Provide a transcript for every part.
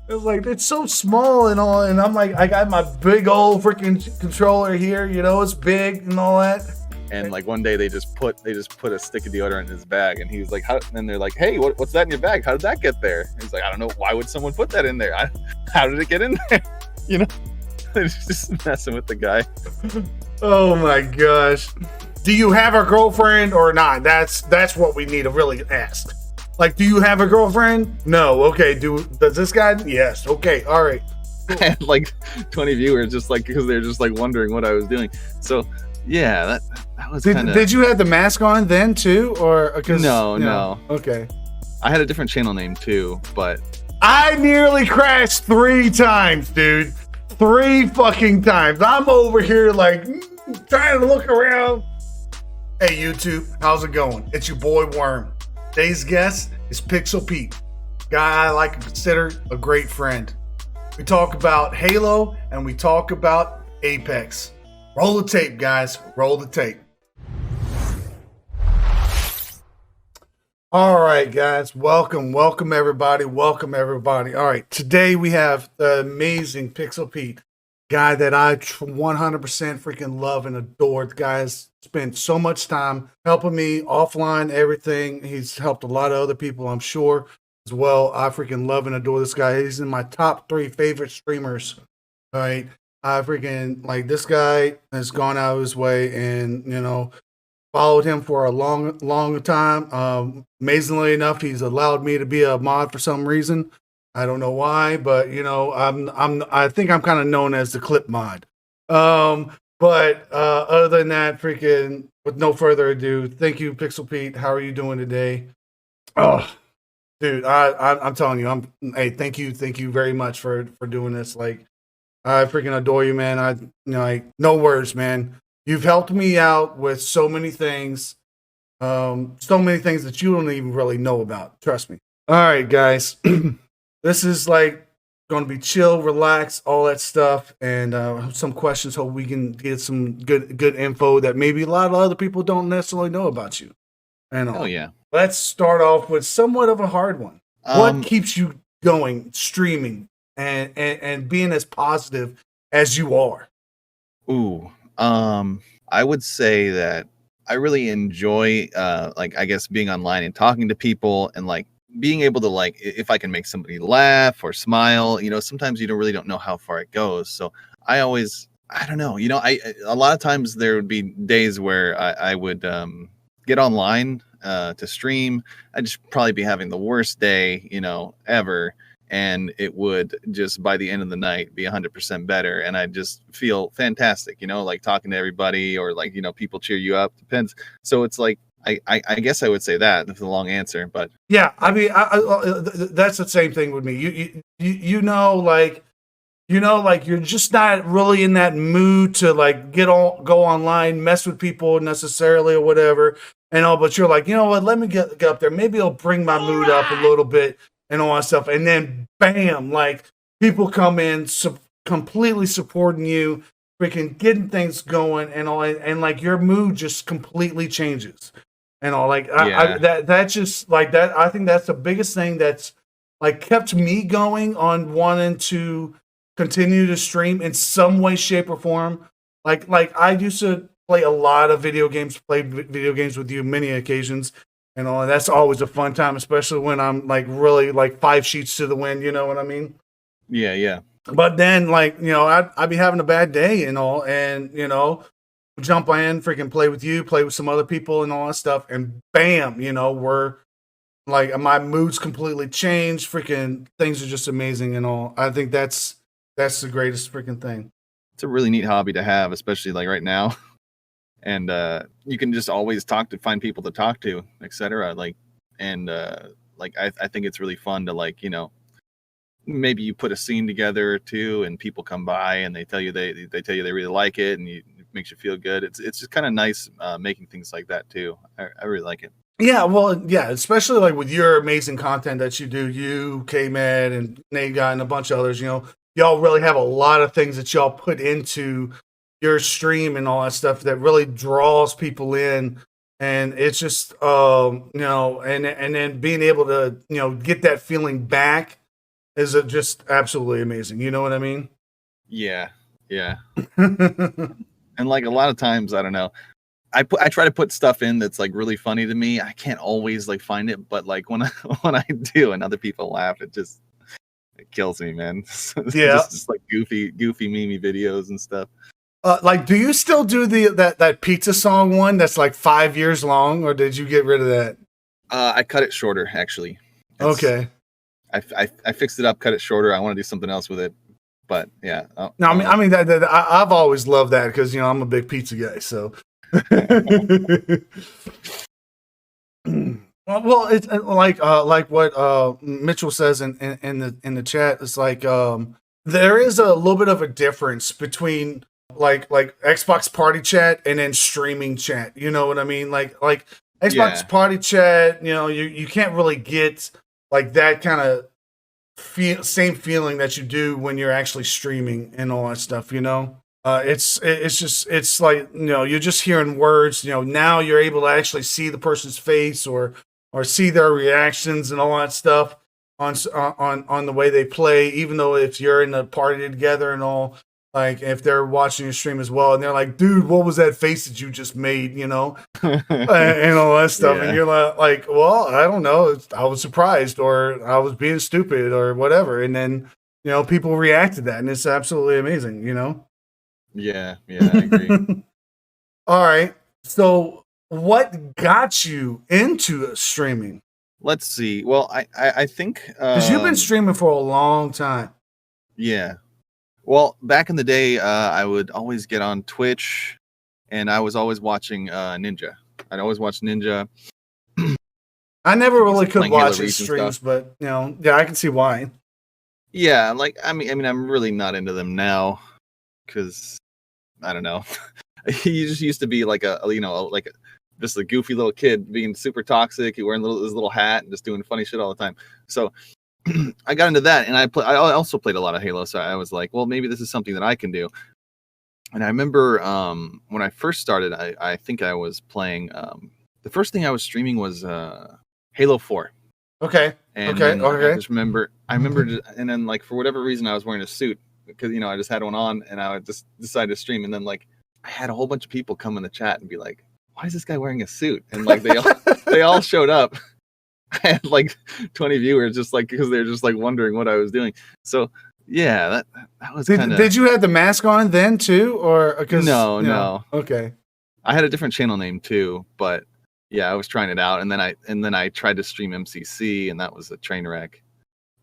It's like it's so small and all, and I'm like, I got my big old freaking controller here, you know, it's big and all that. And like one day they just put a stick of deodorant in his bag, and he was like, "How?" And they're like, "Hey, what's that in your bag? How did that get there?" And he's like, "I don't know. Why would someone put that in there? How did it get in there?" You know, they're just messing with the guy. Oh my gosh. Do you have a girlfriend or not? That's what we need to really ask. Like, do you have a girlfriend? No. Okay. Does this guy? Yes. Okay. All right. I had like 20 viewers just like because they're just like wondering what I was doing. So yeah, that was kind of. Did you have the mask on then too, or no? Okay. I had a different channel name too, but I nearly crashed 3 times, dude. 3 fucking times. I'm over here like trying to look around. Hey YouTube, how's it going? It's your boy Worm. Today's guest is Pixel Peet, guy I like to consider a great friend. We talk about Halo and we talk about Apex. Roll the tape, guys. Roll the tape. All right, guys. Welcome everybody. All right, today we have the amazing Pixel Peet, guy that I 100% freaking love and adore. The guy's spent so much time helping me offline, everything. He's helped a lot of other people, I'm sure, as well. I freaking love and adore this guy. He's in my top 3 favorite streamers. All right. I freaking like this guy has gone out of his way and, followed him for a long time. Amazingly enough, he's allowed me to be a mod for some reason. I don't know why, but I think I'm kind of known as the clip mod. But other than that, freaking with no further ado, thank you, Pixel Peet. How are you doing today? Oh, dude, I'm telling you, hey, thank you very much for doing this. Like, I freaking adore you, man. No words, man. You've helped me out with so many things that you don't even really know about. Trust me. All right, guys. This is like going to be chill, relax, all that stuff, and some questions. Hope we can get some good info that maybe a lot of other people don't necessarily know about you. And oh yeah. Let's start off with somewhat of a hard one. What keeps you going, streaming, and being as positive as you are? Ooh, I would say that I really enjoy, like, I guess being online and talking to people and like being able to like, if I can make somebody laugh or smile, sometimes you don't know how far it goes. So I don't know, a lot of times there would be days where I would get online to stream. I'd just probably be having the worst day, ever. And it would just by the end of the night be 100% better. And I just feel fantastic, like talking to everybody or like, people cheer you up. Depends. So it's like, I guess I would say that that's a long answer, but yeah, I mean, that's the same thing with me. Like you're just not really in that mood to like go online, mess with people necessarily or whatever, and all. But you're like, you know what? Let me get up there. Maybe it'll bring my mood up a little bit and all that stuff. And then bam, like people come in completely supporting you, freaking getting things going and all, and like your mood just completely changes. And all like that's just like that. I think that's the biggest thing that's like kept me going on wanting to continue to stream in some way, shape, or form. Like I used to play a lot of video games, played video games with you many occasions, and all. And that's always a fun time, especially when I'm like really like 5 sheets to the wind. You know what I mean? Yeah. But then like I'd be having a bad day and all, and jump in, freaking play with you, play with some other people and all that stuff, and bam, we're like my mood's completely changed. Freaking things are just amazing and all. I think that's the greatest freaking thing. It's a really neat hobby to have, especially like right now. And you can just always find people to talk to, etc. Like, and like I think it's really fun to like, maybe you put a scene together or two and people come by and they tell you they really like it and it makes you feel good. It's just kind of nice making things like that too. I really like it. Yeah, well, yeah, especially like with your amazing content that you do, you, K-Med, and Nate Guy, and a bunch of others, y'all really have a lot of things that y'all put into your stream and all that stuff that really draws people in. And it's just, and then being able to, get that feeling back is just absolutely amazing. You know what I mean? Yeah, yeah. And like a lot of times, I don't know. I try to put stuff in that's like really funny to me. I can't always like find it, but like when I when I do and other people laugh, it kills me, man. Yeah. Just like goofy meme videos and stuff. Like, do you still do that pizza song one that's like 5 years long, or did you get rid of that? I cut it shorter actually. It's Okay. I fixed it up, cut it shorter. I want to do something else with it, but yeah. No, I mean I've always loved that because I'm a big pizza guy. So, well, it's like what Mitchell says in the chat. It's like there is a little bit of a difference between like Xbox Party Chat and then streaming chat. You know what I mean? Like Xbox Yeah. Party Chat. You can't really get like that kind of same feeling that you do when you're actually streaming and all that stuff. It's like you're just hearing words. Now you're able to actually see the person's face or see their reactions and all that stuff on the way they play. Even though if you're in a party together and all, like if they're watching your stream as well, and they're like, "Dude, what was that face that you just made?" And all that stuff, Yeah. and you're like, "Well, I don't know. I was surprised, or I was being stupid, or whatever." And then people react to that, and it's absolutely amazing. Yeah, I agree. All right. So, what got you into streaming? Let's see. Well, I think Because you've been streaming for a long time. yeah. Well, back in the day, I would always get on Twitch, and I was always watching Ninja. I'd always watch Ninja. I never really could playing Halo watch his Reach and streams, stuff. but yeah, I can see why. Yeah, like I mean, I'm really not into them now because I don't know. He just used to be like just a goofy little kid being super toxic. He wearing his little hat and just doing funny shit all the time. So I got into that, and I also played a lot of Halo. So I was like, well, maybe this is something that I can do. And I remember when I first started, I think I was playing. The first thing I was streaming was Halo 4. Okay. And Okay. then Okay. I remember, and then like for whatever reason, I was wearing a suit because I just had one on, and I just decided to stream. And then like I had a whole bunch of people come in the chat and be like, "Why is this guy wearing a suit?" And like they all showed up. I had like 20 viewers just like because they're just like wondering what I was doing. So yeah, that was kind of. Did you have the mask on then too, or because No. Okay. I had a different channel name too, but yeah, I was trying it out, and then I tried to stream MCC, and that was a train wreck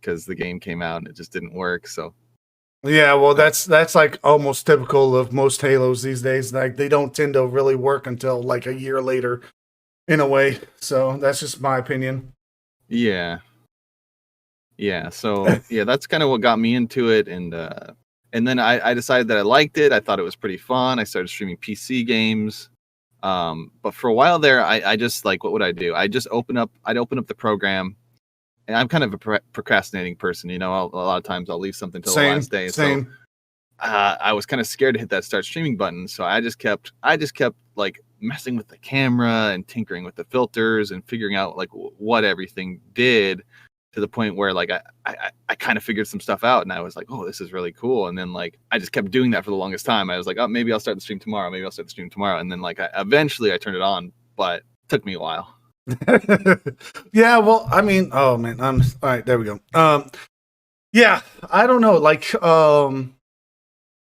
because the game came out and it just didn't work. So Yeah, well, that's like almost typical of most Halos these days. Like they don't tend to really work until like a year later, in a way. So that's just my opinion. yeah. So yeah, that's kind of what got me into it, and then I decided that I liked it. I thought it was pretty fun. I started streaming PC games. But for a while there, I just like, what would I do? I'd open up the program, and I'm kind of a procrastinating person. A lot of times I'll leave something till the last day. Same. So I was kind of scared to hit that start streaming button. So I just kept like messing with the camera and tinkering with the filters and figuring out like what everything did, to the point where like I kind of figured some stuff out, and I was like, oh, this is really cool. And then like I just kept doing that for the longest time. I was like, oh, maybe I'll start the stream tomorrow. And then like eventually I turned it on, but it took me a while. Yeah, well, I mean, oh man, all right, there we go. Yeah, I don't know, like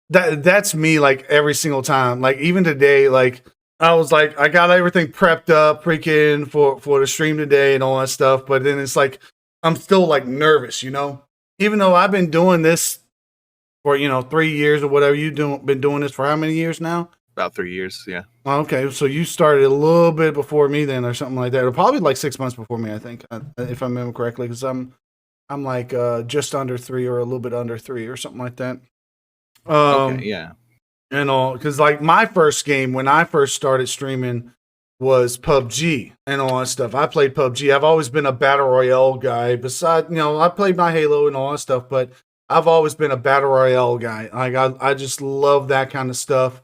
that's me like every single time. Like even today, like I was like, I got everything prepped up freaking for the stream today and all that stuff, but then it's like I'm still like nervous, even though I've been doing this for 3 years or whatever. Been doing this for how many years now? About 3 years, yeah. Okay, so you started a little bit before me then, or something like that, or probably like 6 months before me, I think, if I remember correctly, because I'm like just under 3 or a little bit under 3 or something like that. Okay, yeah. Because like my first game when I first started streaming was PUBG and all that stuff. I played PUBG. I've always been a battle royale guy. Besides, I played my Halo and all that stuff, but I've always been a battle royale guy. Like I just love that kind of stuff.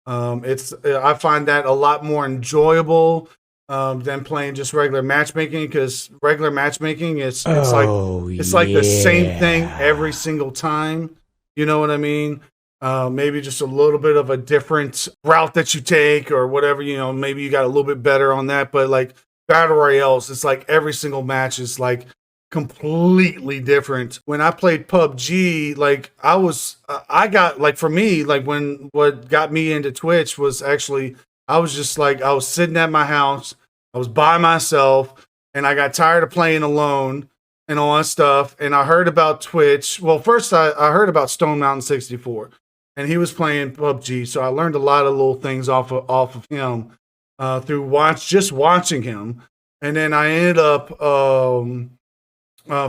I find that a lot more enjoyable than playing just regular matchmaking, because regular matchmaking Oh it's like the same thing every yeah. single time. You know what I mean? Maybe just a little bit of a different route that you take or whatever. You know, maybe you got a little bit better on that. But like battle royales, it's like every single match is like completely different. When I played PUBG, like I got like for me, like when what got me into Twitch was actually I was just like I was sitting at my house, I was by myself, and I got tired of playing alone and all that stuff. And I heard about Twitch. Well, first I heard about Stone Mountain 64, and he was playing PUBG, so I learned a lot of little things off of him through just watching him. And then I ended up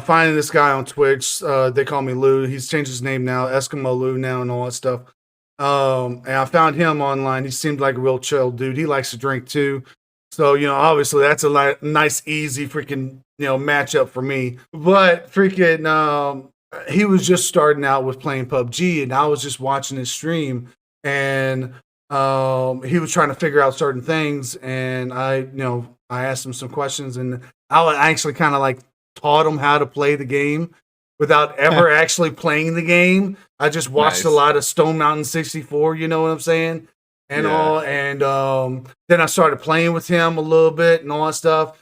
finding this guy on Twitch. They call me Lou. He's changed his name now, Eskimo Lou now, and all that stuff. And I found him online. He seemed like a real chill dude. He likes to drink too. So, you know, obviously that's a nice, easy freaking, you know, matchup for me. But freaking, he was just starting out with playing PUBG, and I was just watching his stream, and he was trying to figure out certain things. And I asked him some questions, and I actually kind of like taught him how to play the game without ever actually playing the game. I just watched a Nice. lot of Stone Mountain 64, you know what I'm saying? And Yeah. all and then I started playing with him a little bit and all that stuff.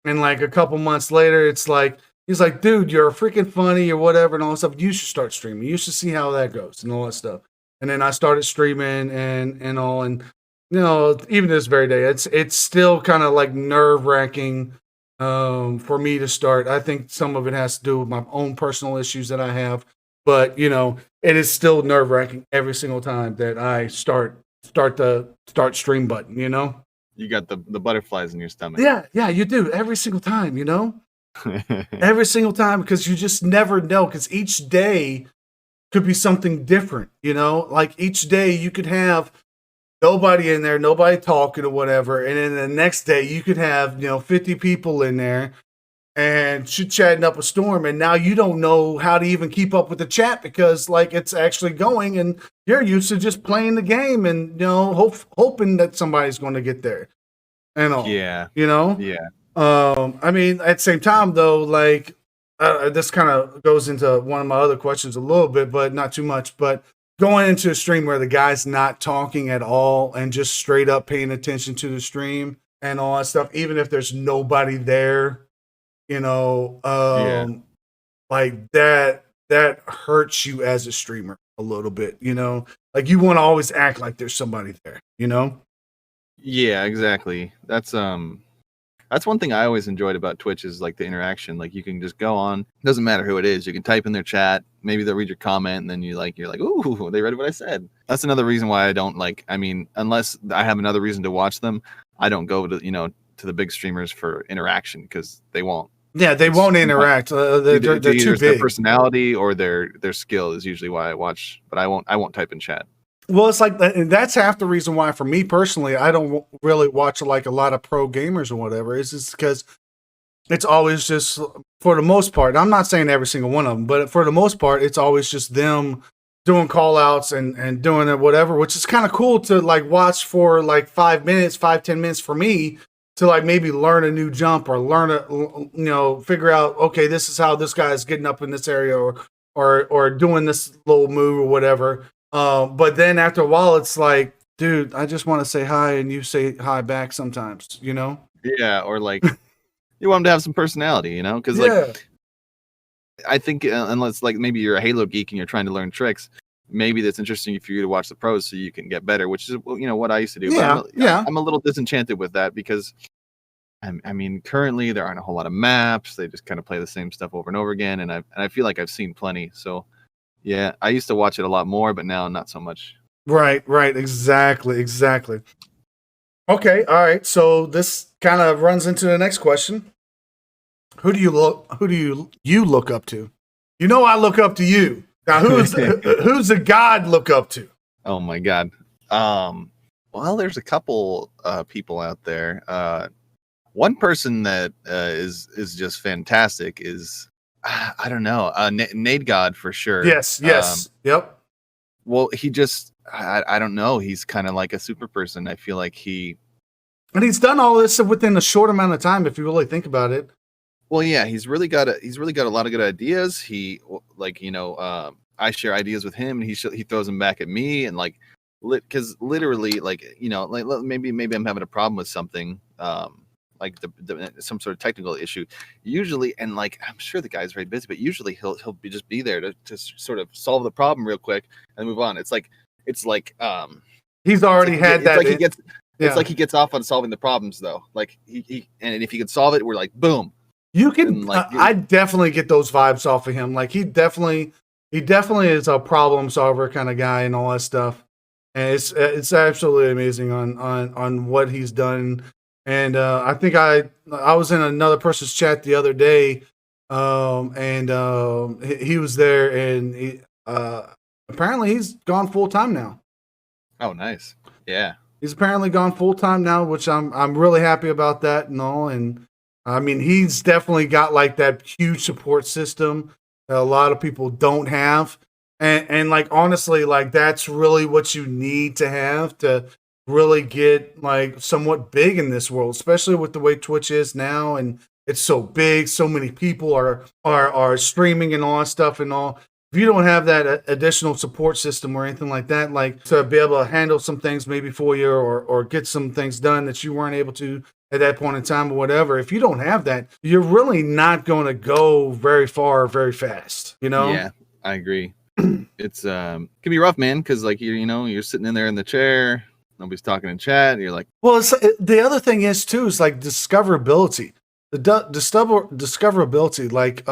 And like a couple months later, it's like he's like, dude, you're freaking funny or whatever and all that stuff. You should start streaming. You should see how that goes and all that stuff. And then I started streaming and all, and you know, even this very day, it's still kind of like nerve-wracking for me to start. I think some of it has to do with my own personal issues that I have, but you know, it is still nerve wracking every single time that I start the start stream button. You know? You got the butterflies in your stomach. Yeah, you do every single time. You know, every single time, because you just never know. Because each day could be something different. You know, like each day you could have nobody in there, nobody talking or whatever. And then the next day you could have, 50 people in there and chit chatting up a storm. And now you don't know how to even keep up with the chat because like it's actually going and you're used to just playing the game and, hoping that somebody's going to get there and all. Yeah. Yeah. I mean, at the same time though, like this kind of goes into one of my other questions a little bit, but not too much, but going into a stream where the guy's not talking at all and just straight up paying attention to the stream and all that stuff, even if there's nobody there, like that hurts you as a streamer a little bit, like you want to always act like there's somebody there, Yeah, exactly. That's one thing I always enjoyed about Twitch is like the interaction. Like you can just go on, doesn't matter who it is. You can type in their chat. Maybe they'll read your comment, and then you're like, ooh, they read what I said. That's another reason why I don't like. I mean, unless I have another reason to watch them, I don't go to to the big streamers for interaction because they won't. Yeah, they won't interact. They're too big. Their personality or their skill is usually why I watch. But I won't type in chat. Well, it's like that's half the reason why, for me personally, I don't really watch like a lot of pro gamers or whatever. Is just because it's always just, for the most part, I'm not saying every single one of them, but for the most part, it's always just them doing call outs and doing it, whatever, which is kind of cool to like watch for like 5 minutes, 5-10 minutes for me to like maybe learn a new jump or figure out, okay, this is how this guy is getting up in this area or doing this little move or whatever. But then after a while, it's like, dude, I just want to say hi, and you say hi back sometimes, Yeah, or like you want them to have some personality, because like I think unless like maybe you're a Halo geek and you're trying to learn tricks, maybe that's interesting for you to watch the pros so you can get better, which is what I used to do. Yeah, but I'm a little disenchanted with that because I mean currently there aren't a whole lot of maps. They just kind of play the same stuff over and over again, and I feel like I've seen plenty. So. Yeah, I used to watch it a lot more, but now not so much. Right, exactly. Okay, all right. So this kind of runs into the next question. Who do you look up to? I look up to you. Now who's the god look up to? Oh my god. Well, there's a couple people out there. One person that is just fantastic is I don't know. Nade God for sure. Yes. Yep. Well, he just, I don't know. He's kind of like a super person. I feel like he And he's done all this within a short amount of time, if you really think about it. Well, yeah, he's really got a lot of good ideas. He like I share ideas with him, and he throws them back at me, and like because literally like maybe I'm having a problem with something like some sort of technical issue usually, and like I'm sure the guy's very busy, but usually he'll just be there to sort of solve the problem real quick and move on. It's like he's already had that. It's like he gets off on solving the problems though. Like he and if he can solve it, we're like boom. You can I definitely get those vibes off of him. Like he definitely is a problem solver kind of guy and all that stuff. And it's absolutely amazing on what he's done. And I think I was in another person's chat the other day, and he was there, and apparently he's gone full time now. Oh, nice. Yeah, he's apparently gone full time now, which I'm really happy about that and all. And I mean, he's definitely got like that huge support system that a lot of people don't have. And like, honestly, like that's really what you need to have to really get like somewhat big in this world, especially with the way Twitch is now. And it's so big. So many people are streaming and all that stuff and all. If you don't have that additional support system or anything like that, like to be able to handle some things maybe for you or get some things done that you weren't able to at that point in time or whatever, if you don't have that, you're really not going to go very far very fast, you know? Yeah, I agree. It's can be rough, man, because like you're sitting in there in the chair, nobody's talking in chat, and you're like, well, the other thing is too is like discoverability. The discoverability, like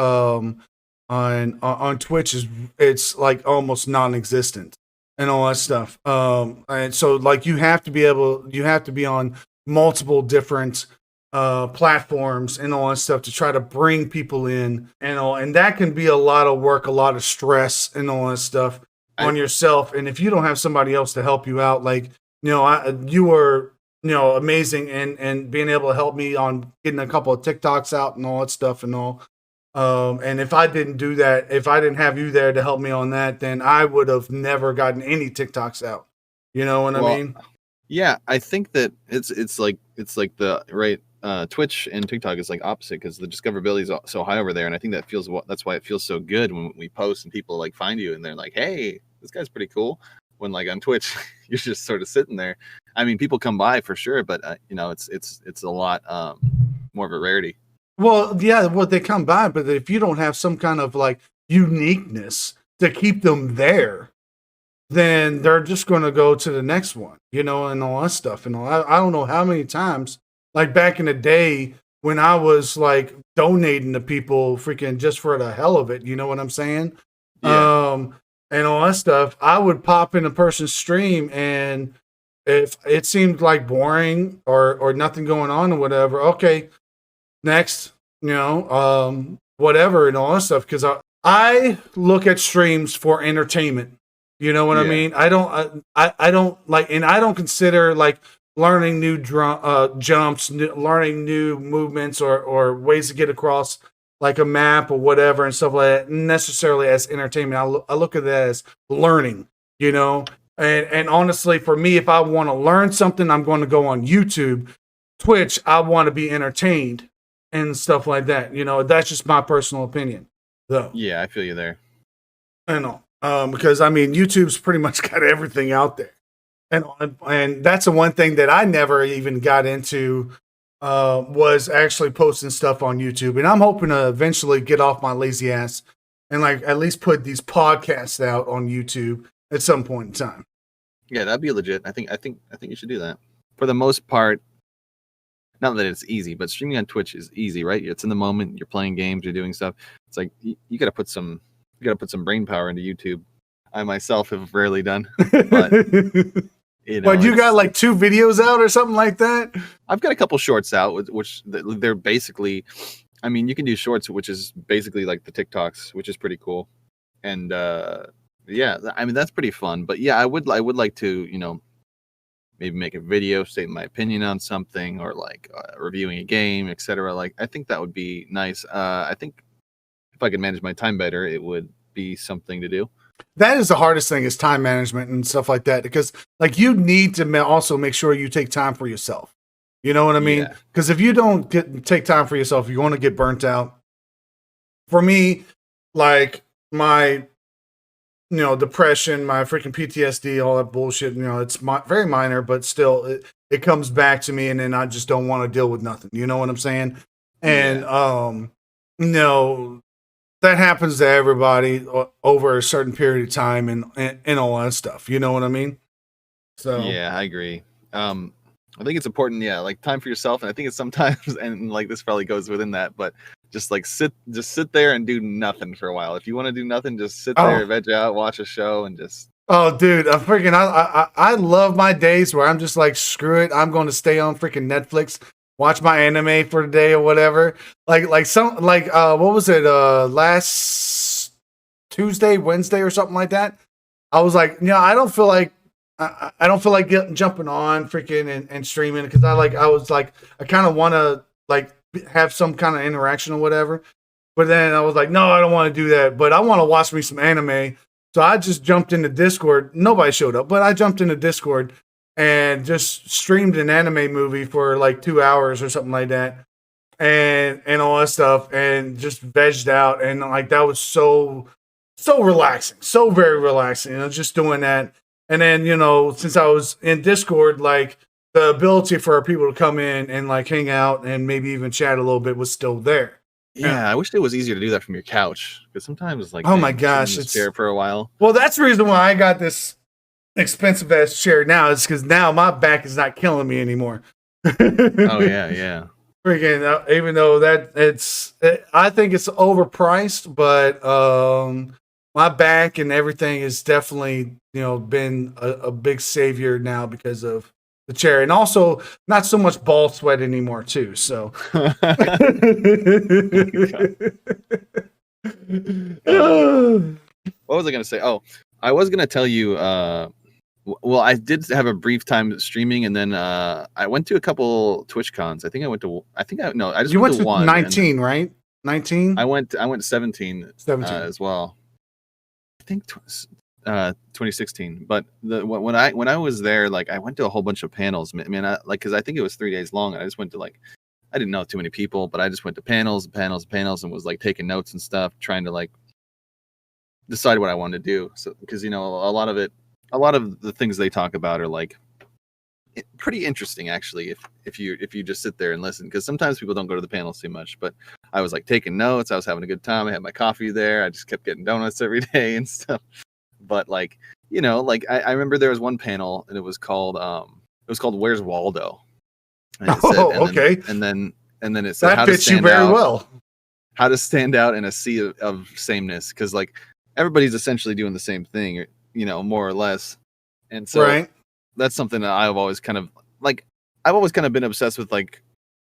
on Twitch it's like almost non-existent and all that stuff. And so like you have to be on multiple different platforms and all that stuff to try to bring people in and all, and that can be a lot of work, a lot of stress and all that stuff on yourself. And if you don't have somebody else to help you out, like you were amazing and being able to help me on getting a couple of TikToks out and all that stuff and all. And if I didn't do that, if I didn't have you there to help me on that, then I would have never gotten any TikToks out. You know what I mean? Yeah, I think that it's like the right Twitch and TikTok is like opposite because the discoverability is so high over there, and I think that's why it feels so good when we post and people like find you and they're like, hey, this guy's pretty cool. When like on Twitch, you're just sort of sitting there. I mean, people come by for sure, but it's a lot more of a rarity. Well, yeah, they come by, but if you don't have some kind of like uniqueness to keep them there, then they're just going to go to the next one, and all that stuff. And I don't know how many times, like back in the day when I was like donating to people freaking just for the hell of it, you know what I'm saying? Yeah. And all that stuff, I would pop in a person's stream, and if it seemed like boring or nothing going on or whatever, okay, next, whatever and all that stuff. Because I look at streams for entertainment. You know what I mean? I don't like, and I don't consider like learning new jumps, learning new movements or ways to get across like a map or whatever and stuff like that necessarily as entertainment. I look at that as learning, and honestly, for me, if I want to learn something, I'm going to go on YouTube. Twitch, I want to be entertained and stuff like that. That's just my personal opinion, though. Yeah, I feel you there. I know. Because I mean, YouTube's pretty much got everything out there, and that's the one thing that I never even got into was actually posting stuff on YouTube. And I'm hoping to eventually get off my lazy ass and like at least put these podcasts out on YouTube at some point in time. Yeah, that'd be legit. I think you should do that. For the most part, not that it's easy, but streaming on Twitch is easy, right? It's in the moment. You're playing games. You're doing stuff. It's like you got to put some brain power into YouTube. I myself have rarely done, but you got like 2 videos out or something like that? I've got a couple shorts out, which they're basically, I mean, you can do shorts, which is basically like the TikToks, which is pretty cool. And yeah, I mean, that's pretty fun. But yeah, I would like to, maybe make a video, state my opinion on something, or like reviewing a game, etc. Like, I think that would be nice. I think if I could manage my time better, it would be something to do. That is the hardest thing, is time management and stuff like that, because like you need to also make sure you take time for yourself. You know what I mean? Yeah. Because if you don't take time for yourself, you're going to get burnt out. For me, like my depression, my freaking PTSD, all that bullshit. It's very minor, but still, it comes back to me, and then I just don't want to deal with nothing. You know what I'm saying? And Yeah. you know, that happens to everybody over a certain period of time, and all that stuff. You know what I mean? So, Yeah, I agree. I think it's important, yeah, like time for yourself, and I think it's sometimes, and like this probably goes within that, but just sit there and do nothing for a while. If you want to do nothing, just sit there, oh, veg out, watch a show, and just oh, dude, I love my days where I'm just like, screw it, I'm going to stay on freaking Netflix, watch my anime for the day or whatever. What was it? Last Tuesday, Wednesday, or something like that. I was like, I don't feel like I don't feel like jumping on freaking and streaming because I was like, I kind of want to like have some kind of interaction or whatever. But then I was like, no, I don't want to do that. But I want to watch me some anime. So I just jumped into Discord. Nobody showed up, but I jumped into Discord and just streamed an anime movie for like 2 hours or something like that, and all that stuff, and just vegged out, and like that was so relaxing, so very relaxing. Just doing that, and then since I was in Discord, like the ability for people to come in and like hang out and maybe even chat a little bit was still there. yeah. I wish it was easier to do that from your couch because sometimes, like, Oh my dang, sitting in gosh, this it's chair for a while. well, that's the reason why I got this expensive ass chair now, is because now my back is not killing me anymore. Oh yeah, yeah. Freaking, even though I think it's overpriced, but my back and everything is definitely been a big savior now because of the chair, and also not so much ball sweat anymore too. So, Oh my God. What was I gonna say? Oh, I was gonna tell you. Well, I did have a brief time streaming, and then I went to a couple Twitch cons. I think I went to. I think I no. I just you went went to to one, and then 19, right? 19, I went. I went to 17 17. as well. I think 2016. But when I was there, like I went to a whole bunch of panels. Man, because I think it was 3 days long. And I just went to like I didn't know too many people, but I just went to panels, and was like taking notes and stuff, trying to like decide what I wanted to do. So because a lot of the things they talk about are like pretty interesting actually if you just sit there and listen, because sometimes people don't go to the panels too much, but I was like taking notes, I was having a good time, I had my coffee there, I just kept getting donuts every day and stuff. But like like I remember there was one panel and it was called Where's Waldo, and it said Oh, okay, and then it said that fits you very well, how to stand out in a sea of sameness, because like everybody's essentially doing the same thing, more or less. And so right? that's something that I've always kind of been obsessed with, like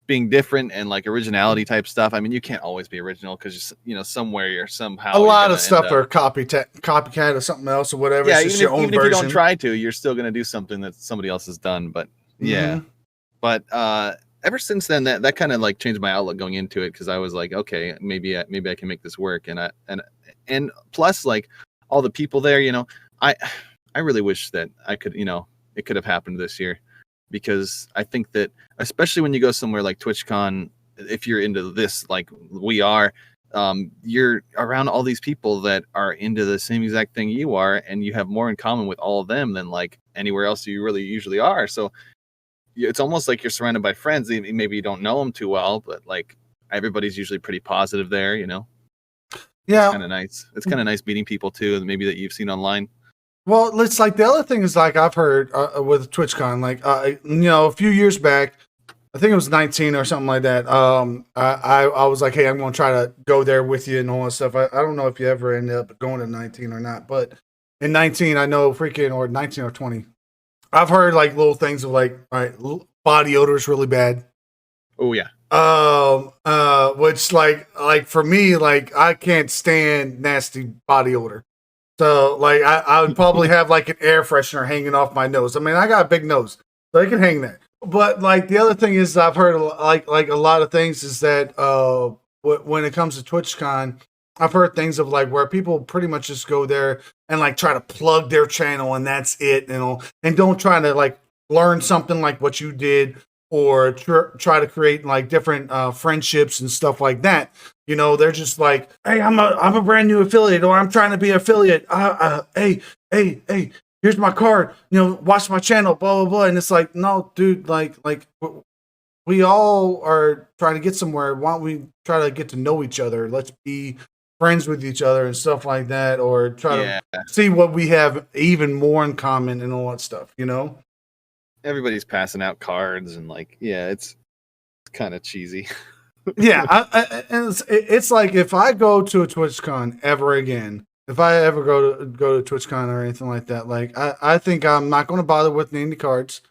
being different and like originality type stuff. I mean, you can't always be original because somewhere you're A somehow you're lot gonna of end stuff up. are copycat of something else or whatever. Yeah, It's just your own even if you don't version. try to, you're still gonna do something that somebody else has done. But yeah, Mm-hmm. but ever since then, that kind of like changed my outlook going into it, because I was like, okay, maybe I can make this work. And plus, like all the people there, I I really wish that I could, it could have happened this year, because I think that especially when you go somewhere like TwitchCon, if you're into this like we are, you're around all these people that are into the same exact thing you are, and you have more in common with all of them than like anywhere else you really usually are. So it's almost like you're surrounded by friends. Maybe you don't know them too well, but like everybody's usually pretty positive there. It's Yeah. kind of nice. It's kind of nice meeting people too, maybe that you've seen online. Well, it's like the other thing is like I've heard with TwitchCon, like a few years back, I think it was 19 or something like that. I was like, hey, I'm going to try to go there with you and all that stuff. I don't know if you ever ended up going to 19 or not, but in 19, I know freaking, or 19 or 20, I've heard like little things of like, all right, body odor is really bad. Oh yeah. Which like for me, like I can't stand nasty body odor. So like I would probably have like an air freshener hanging off my nose. I mean, I got a big nose, so I can hang there. But like the other thing is, I've heard like a lot of things is that when it comes to TwitchCon, I've heard things of like where people pretty much just go there and like try to plug their channel and that's it, and don't try to like learn something like what you did or try to create like different friendships and stuff like that. They're just like, hey, I'm a brand new affiliate, or I'm trying to be an affiliate. Hey, here's my card. Watch my channel, blah blah blah. And it's like, no, dude, like we all are trying to get somewhere. Why don't we try to get to know each other? Let's be friends with each other and stuff like that, or try to see what we have even more in common and all that stuff. Everybody's passing out cards and it's kind of cheesy. Yeah, and it's like if I go to a TwitchCon ever again, if I ever go to TwitchCon or anything like that, like I think I'm not going to bother with any cards.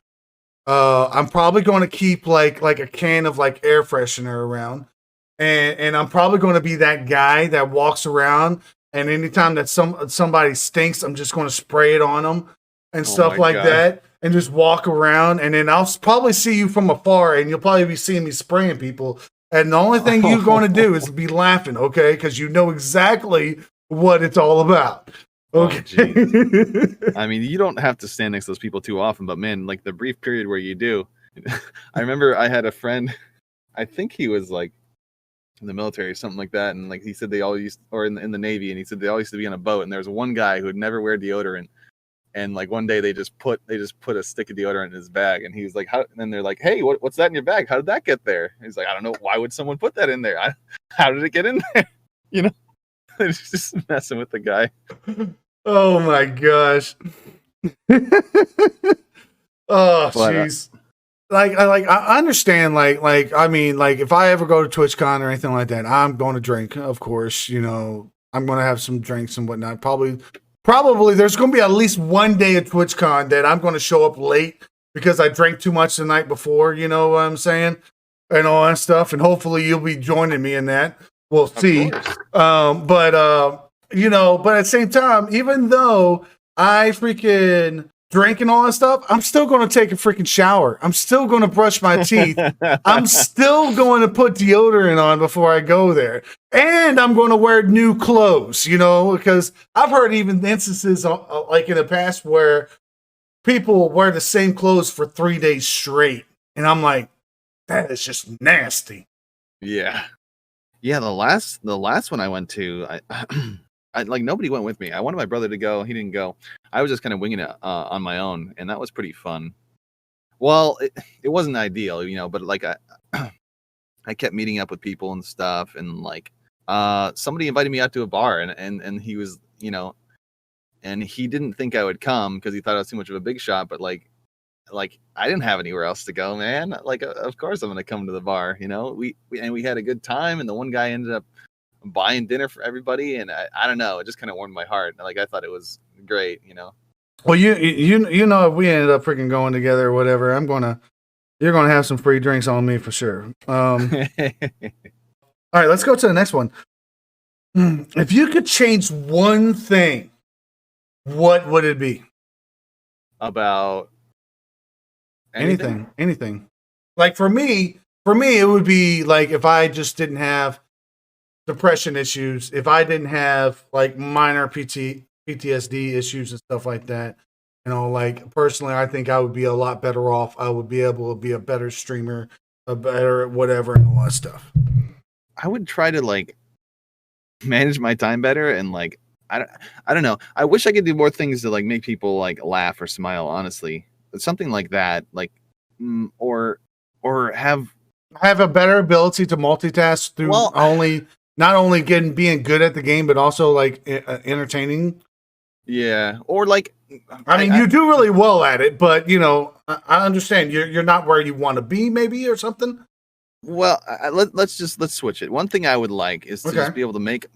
I'm probably going to keep like a can of like air freshener around, and I'm probably going to be that guy that walks around, and anytime that somebody stinks, I'm just going to spray it on them and stuff like that, and just walk around, and then I'll probably see you from afar, and you'll probably be seeing me spraying people. And the only thing you're going to do is be laughing, okay? Because you know exactly what it's all about. Okay. I mean, you don't have to stand next to those people too often, but man, like the brief period where you do. I remember I had a friend, I think he was like in the military or something like that, and like he said they all used, or in the Navy, and he said they all used to be on a boat, and there was one guy who would never wear deodorant. And like one day they just put a stick of deodorant in his bag, and he was like, "How?" And then they're like, "Hey, what's that in your bag? How did that get there?" And he's like, "I don't know. Why would someone put that in there? How did it get in there?" It's just messing with the guy. Oh my gosh. Oh jeez. I understand. I mean, like if I ever go to TwitchCon or anything like that, I'm going to drink. Of course, I'm going to have some drinks and whatnot. Probably there's going to be at least one day at TwitchCon that I'm going to show up late because I drank too much the night before, you know what I'm saying? And all that stuff. And hopefully you'll be joining me in that. We'll see. But at the same time, even though I freaking drink and all that stuff, I'm still going to take a freaking shower. I'm still going to brush my teeth. I'm still going to put deodorant on before I go there. And I'm going to wear new clothes, because I've heard even instances like in the past where people wear the same clothes for 3 days straight. And I'm like, that is just nasty. Yeah. Yeah. The last one I went to, I like nobody went with me. I wanted my brother to go. He didn't go. I was just kind of winging it on my own, and that was pretty fun. Well, it wasn't ideal, but like I kept meeting up with people and stuff, and like somebody invited me out to a bar, and he was, and he didn't think I would come because he thought I was too much of a big shot, but like I didn't have anywhere else to go, man. Like of course I'm gonna come to the bar, we had a good time, and the one guy ended up buying dinner for everybody, and I don't know, it just kind of warmed my heart. Like I thought it was great, Well, if we ended up freaking going together or whatever, you're gonna have some free drinks on me for sure. All right, let's go to the next one. If you could change one thing, what would it be? About anything. Like for me, it would be like if I just didn't have depression issues, if I didn't have like minor PTSD issues and stuff like that, like personally, I think I would be a lot better off. I would be able to be a better streamer, a better whatever, and all that stuff. I would try to like manage my time better, and like I don't know. I wish I could do more things to like make people like laugh or smile. Honestly, something like that, like or have a better ability to multitask through not only being good at the game, but also like entertaining. Yeah, or like I mean, you do really well at it, but I understand you're not where you want to be, maybe, or something. Well, let's switch it. One thing I would like is to just be able to make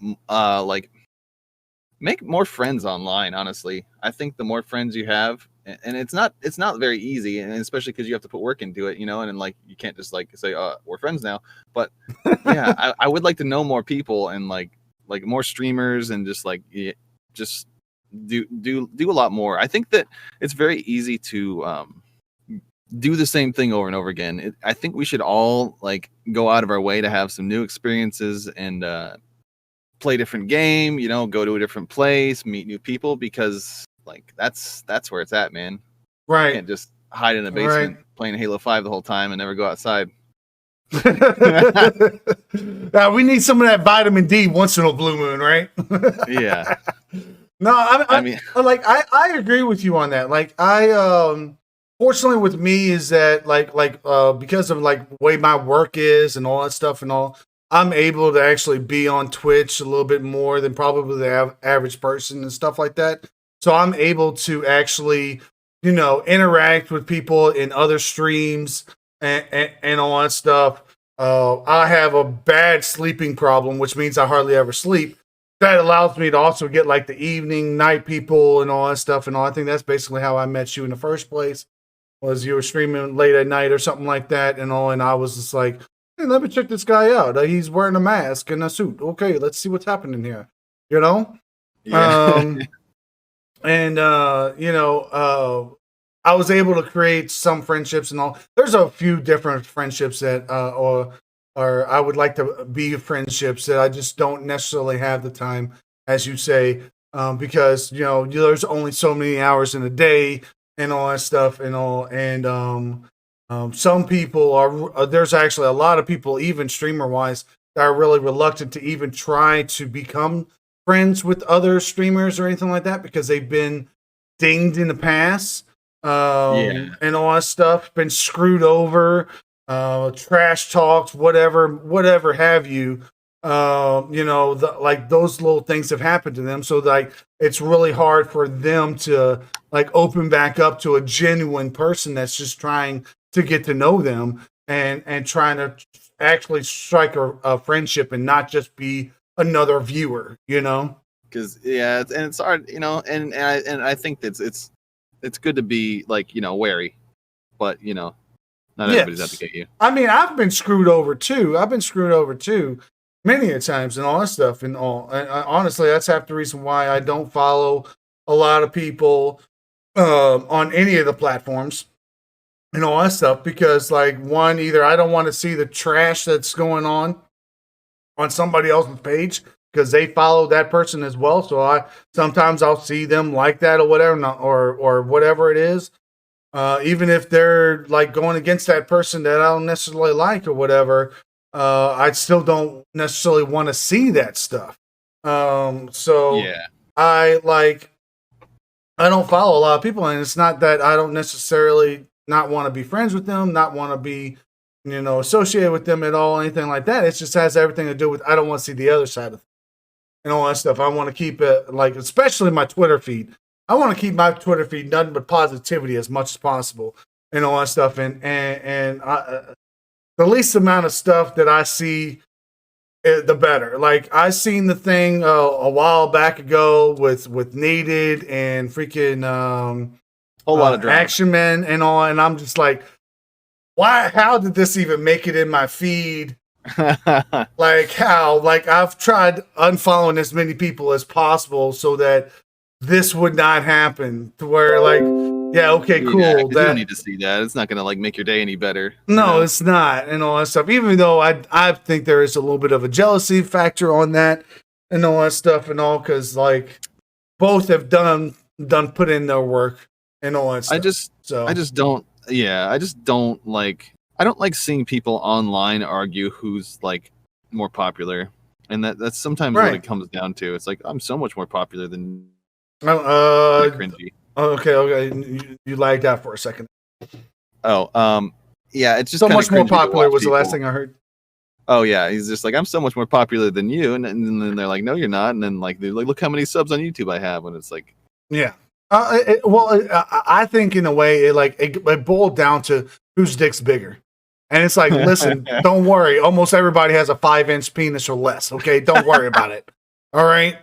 make more friends online. Honestly, I think the more friends you have, and it's not very easy, and especially because you have to put work into it, and then like you can't just like say we're friends now. But yeah, I would like to know more people and like more streamers, and just like just do a lot more. I think that it's very easy to do the same thing over and over again. I think we should all like go out of our way to have some new experiences and play a different game, go to a different place, meet new people, because like that's where it's at, man. Right. You can't just hide in a basement Right. playing Halo 5 the whole time and never go outside. Now, we need some of that vitamin D once in a blue moon, right? Yeah. No, I mean, I agree with you on that. Like fortunately with me is that because of like the way my work is and all that stuff and all, I'm able to actually be on Twitch a little bit more than probably the average person and stuff like that. So I'm able to actually, interact with people in other streams and all that stuff. I have a bad sleeping problem, which means I hardly ever sleep. That allows me to also get like the evening, night people and all that stuff and all. I think that's basically how I met you in the first place. Was you were streaming late at night or something like that and all, and I was just like, hey, let me check this guy out. He's wearing a mask and a suit. Okay, let's see what's happening here. You know? yeah. And I was able to create some friendships and all. There's a few different friendships that or I would like to be friendships that I just don't necessarily have the time, as you say, because there's only so many hours in a day and all that stuff and all. And some people are there's actually a lot of people, even streamer wise, that are really reluctant to even try to become friends with other streamers or anything like that because they've been dinged in the past Yeah. and all that stuff, been screwed over, trash talked, whatever have you. Like those little things have happened to them, so like it's really hard for them to like open back up to a genuine person that's just trying to get to know them and trying to actually strike a friendship and not just be another viewer. Because it's hard, and I think that it's good to be like wary, but not everybody's out to get you. I mean, I've been screwed over too. Many a times and all that stuff and all. And honestly, that's half the reason why I don't follow a lot of people on any of the platforms and all that stuff because, like, one, either I don't want to see the trash that's going on somebody else's page because they follow that person as well. So I'll see them like that or whatever, or whatever it is. Even if they're like going against that person that I don't necessarily like or whatever, I still don't necessarily want to see that stuff. So Yeah. I don't follow a lot of people, and it's not that I don't necessarily not want to be friends with them, not want to be, associated with them at all, anything like that. It just has everything to do with I don't want to see the other side of it and all that stuff. I want to keep it like, especially my Twitter feed. I want to keep my Twitter feed nothing but positivity as much as possible and all that stuff. And the least amount of stuff that I see, the better. Like I seen the thing a while back ago with Needed and freaking Whole lot of drama. Action Men and all, and I'm just like, why? How did this even make it in my feed? Like how? Like I've tried unfollowing as many people as possible so that this would not happen. To where like, yeah, okay, cool. Yeah, you don't need to see that. It's not gonna like make your day any better. No, it's not, and all that stuff. Even though I think there is a little bit of a jealousy factor on that and all that stuff and all, because like both have done put in their work and all that stuff. I just don't like. I don't like seeing people online argue who's like more popular, and that's sometimes what it comes down to. It's like I'm so much more popular than cringy. Okay, you lagged out for a second. Yeah, it's just so much more popular was the last thing I heard. Oh yeah, he's just like I'm so much more popular than you, and then they're like, no, you're not, and then like they're like, look how many subs on YouTube I have, and it's like, yeah. I think in a way it boiled down to whose dick's bigger. And it's like, listen, don't worry. Almost everybody has a 5-inch penis or less. Okay, don't worry about it. All right,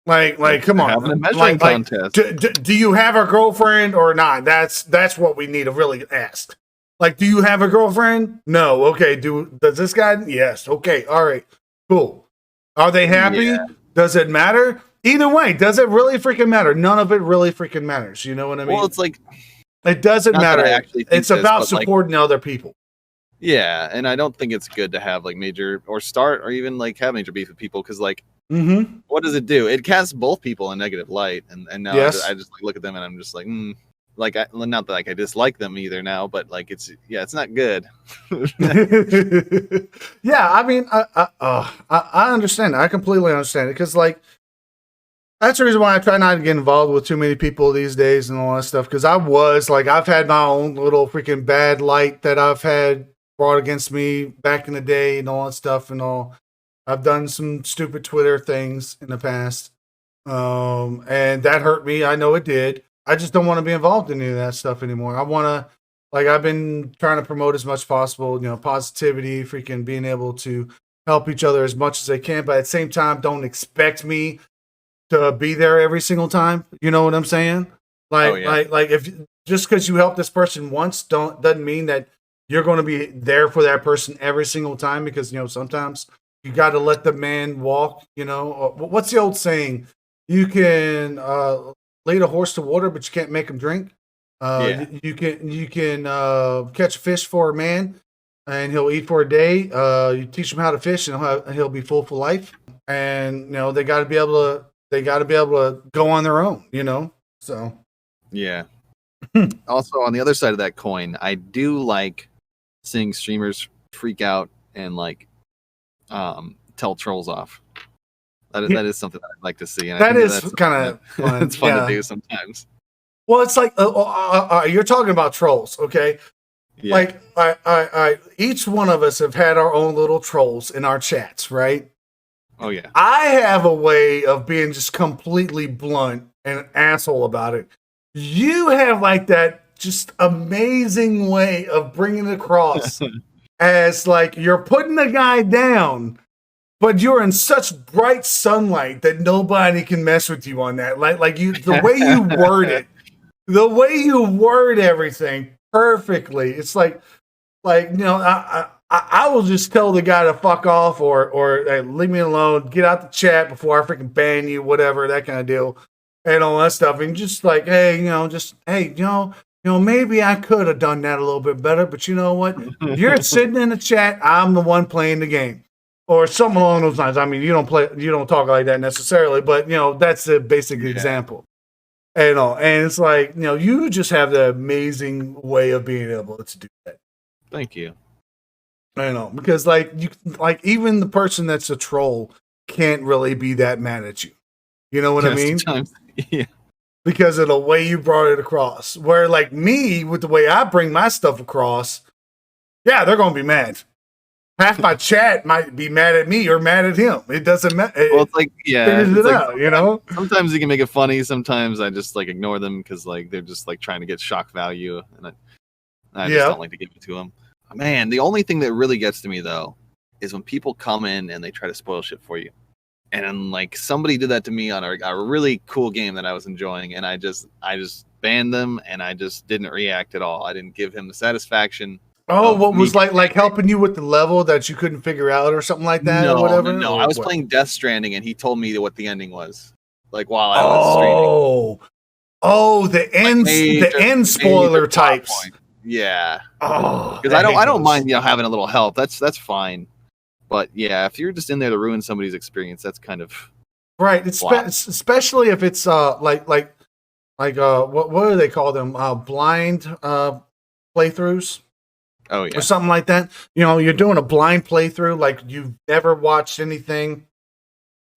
like, come on. Having a measuring contest. Do you have a girlfriend or not? That's what we need to really ask. Like, do you have a girlfriend? No. Okay. Does this guy? Yes. Okay. All right. Cool. Are they happy? Yeah. Does it matter? Either way, does it really freaking matter? None of it really freaking matters. You know what I mean? Well, it's like it doesn't matter. It's about supporting other people. Yeah, and I don't think it's good to have like major or start or even like have major beef with people because like, what does it do? It casts both people in negative light, and now I just like, look at them and I'm just like, like not that like I dislike them either now, but like it's not good. Yeah, I mean, I understand. I completely understand it because, like, that's the reason why I try not to get involved with too many people these days and all that stuff. Because I've had my own little freaking bad light that I've had brought against me back in the day and all that stuff and all. I've done some stupid Twitter things in the past, and that hurt me. I know it did. I just don't want to be involved in any of that stuff anymore. I want to, like, I've been trying to promote as much as possible, positivity, freaking being able to help each other as much as they can, but at the same time, don't expect me to be there every single time. You know what I'm saying? Like, like if just because you help this person once doesn't mean that you're going to be there for that person every single time, because sometimes you got to let the man walk. What's the old saying? You can lead a horse to water, but you can't make him drink. You can catch a fish for a man, and he'll eat for a day. You teach him how to fish, and he'll be full for life. And they got to be able to go on their own. So yeah. Also, on the other side of that coin, I do like seeing streamers freak out and like tell trolls off. That is something that I'd like to see. And that is kind of fun. It's fun to do sometimes. Well, it's like you're talking about trolls, okay? Yeah. Like I each one of us have had our own little trolls in our chats, right? Oh yeah. I have a way of being just completely blunt and an asshole about it. You have like that just amazing way of bringing it across as like you're putting the guy down, but you're in such bright sunlight that nobody can mess with you on that. Like the way you word everything perfectly. It's like I will just tell the guy to fuck off or hey, leave me alone, get out the chat before I freaking ban you, whatever, that kind of deal, and all that stuff. And just like, hey, maybe I could have done that a little bit better, but you know what? You're sitting in the chat, I'm the one playing the game. Or something along those lines. I mean, you don't talk like that necessarily, but that's the basic example. And it's like, you just have the amazing way of being able to do that. Thank you. I know, because like even the person that's a troll can't really be that mad at you. You know what I mean? Sometimes, yeah. Because of the way you brought it across. Where like me, with the way I bring my stuff across, yeah, they're gonna be mad. Half my chat might be mad at me or mad at him. It doesn't matter. Well, it's like, yeah, figures it out, Sometimes you can make it funny. Sometimes I just like ignore them because like they're just like trying to get shock value, and I just don't like to give it to them. Man, the only thing that really gets to me though is when people come in and they try to spoil shit for you. And like somebody did that to me on a really cool game that I was enjoying, and I just banned them, and I just didn't react at all. I didn't give him the satisfaction. Oh, what was like helping you with the level that you couldn't figure out or something like that or whatever? No. I was playing Death Stranding, and he told me what the ending was. Like while I was streaming. Oh, the end spoiler types. Point. Yeah. Oh, because I don't mind having a little help. That's fine. But yeah, if you're just in there to ruin somebody's experience, that's kind of right. Especially if it's like what do they call them? Blind playthroughs. Oh yeah, or something like that. You're doing a blind playthrough, like you've never watched anything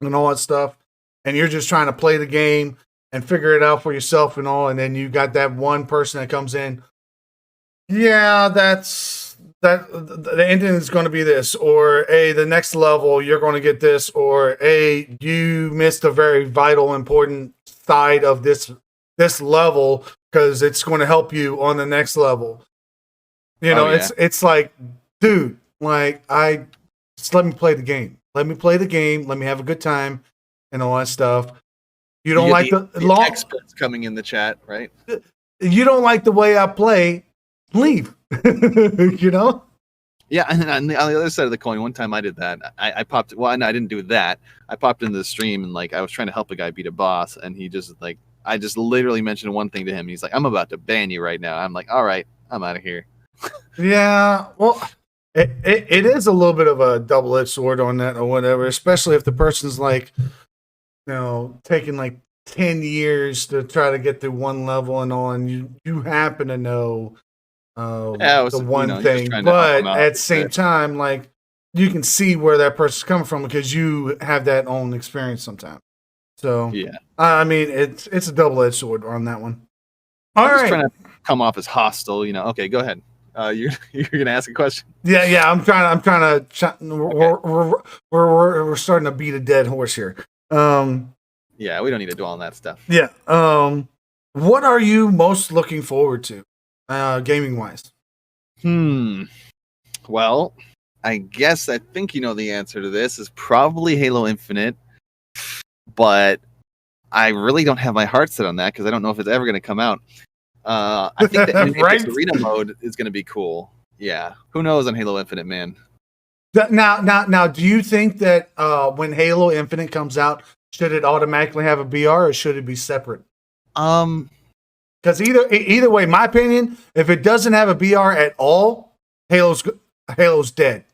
and all that stuff, and you're just trying to play the game and figure it out for yourself and all. And then you got that one person that comes in. Yeah, the ending is going to be this, or the next level you're going to get this, or you missed a very vital, important side of this level because it's going to help you on the next level. It's like, dude, like just let me play the game. Let me play the game. Let me have a good time and all that stuff. You don't like the long experts coming in the chat, right? You don't like the way I play, leave. Yeah, and on the other side of the coin, one time I did that. I popped. Well, no, I didn't do that. I popped into the stream and like I was trying to help a guy beat a boss, and he just like I just literally mentioned one thing to him. He's like, "I'm about to ban you right now." I'm like, "All right, I'm out of here." Yeah, well, it is a little bit of a double-edged sword on that or whatever, especially if the person's like, taking like 10 years to try to get through one level and all, and you happen to know Yeah, it the was, one you're just thing, trying to help them but out a at the little same bit. time, like you can see where that person's coming from because you have that own experience sometimes. So Yeah. I mean, it's a double edged sword on that one. All I'm just trying right, to come off as hostile, Okay, go ahead. You're gonna ask a question. yeah. I'm trying to. Okay. We're starting to beat a dead horse here. Yeah, we don't need to dwell on that stuff. Yeah. What are you most looking forward to, gaming wise? Hmm. Well, I think you know the answer to this is probably Halo Infinite, but I really don't have my heart set on that because I don't know if it's ever going to come out. I think the Apex Right. Arena mode is going to be cool. Yeah, who knows on Halo Infinite, man? Now, do you think that when Halo Infinite comes out, should it automatically have a BR or should it be separate? Um, Because either way, my opinion, if it doesn't have a BR at all, Halo's dead.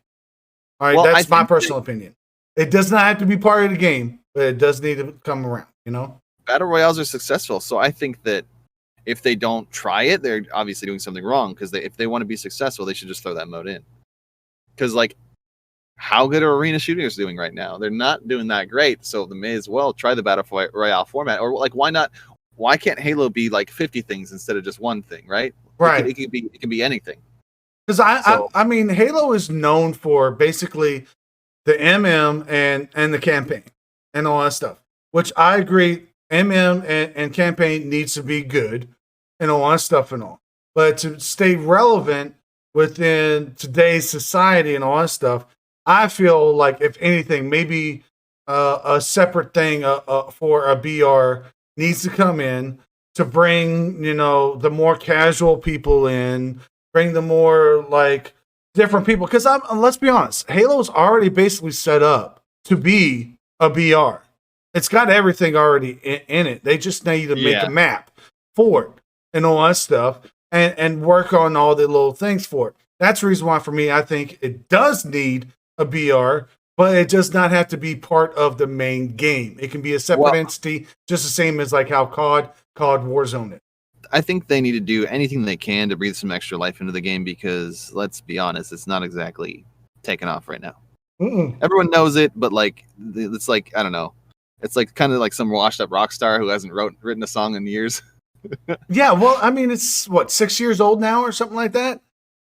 All right, well, I that's my think that personal opinion. It does not have to be part of the game, but it does need to come around. You know. battle royales are successful, so I think that if they don't try it, they're obviously doing something wrong. Because if they want to be successful, they should just throw that mode in. Because like, how good are arena shooters doing right now? They're not doing that great, so they may as well try the battle royale format. Or like, why not? Why can't Halo be like 50 things instead of just one thing? Right? Right. It can be anything. Because So I mean, Halo is known for basically the MM and the campaign and all that stuff, which I agree. MM and campaign needs to be good and all that stuff and all. But to stay relevant within today's society and all that stuff, I feel like if anything, maybe a separate thing for a BR needs to come in to bring the more casual people in, bring the more like different people. Because let's be honest, Halo's already basically set up to be a BR. It's got everything already in it. They just need to make a yeah, map for it and all that stuff, and work on all the little things for it. That's the reason why, for me, I think it does need a BR, but it does not have to be part of the main game. It can be a separate well, entity, just the same as like how COD Warzone it. I think they need to do anything they can to breathe some extra life into the game because let's be honest, it's not exactly taking off right now. Mm-mm. Everyone knows it, but like it's like I don't know. It's like kind of like some washed up rock star who hasn't written a song in years, Yeah, well, I mean, it's what, 6 years old now or something like that,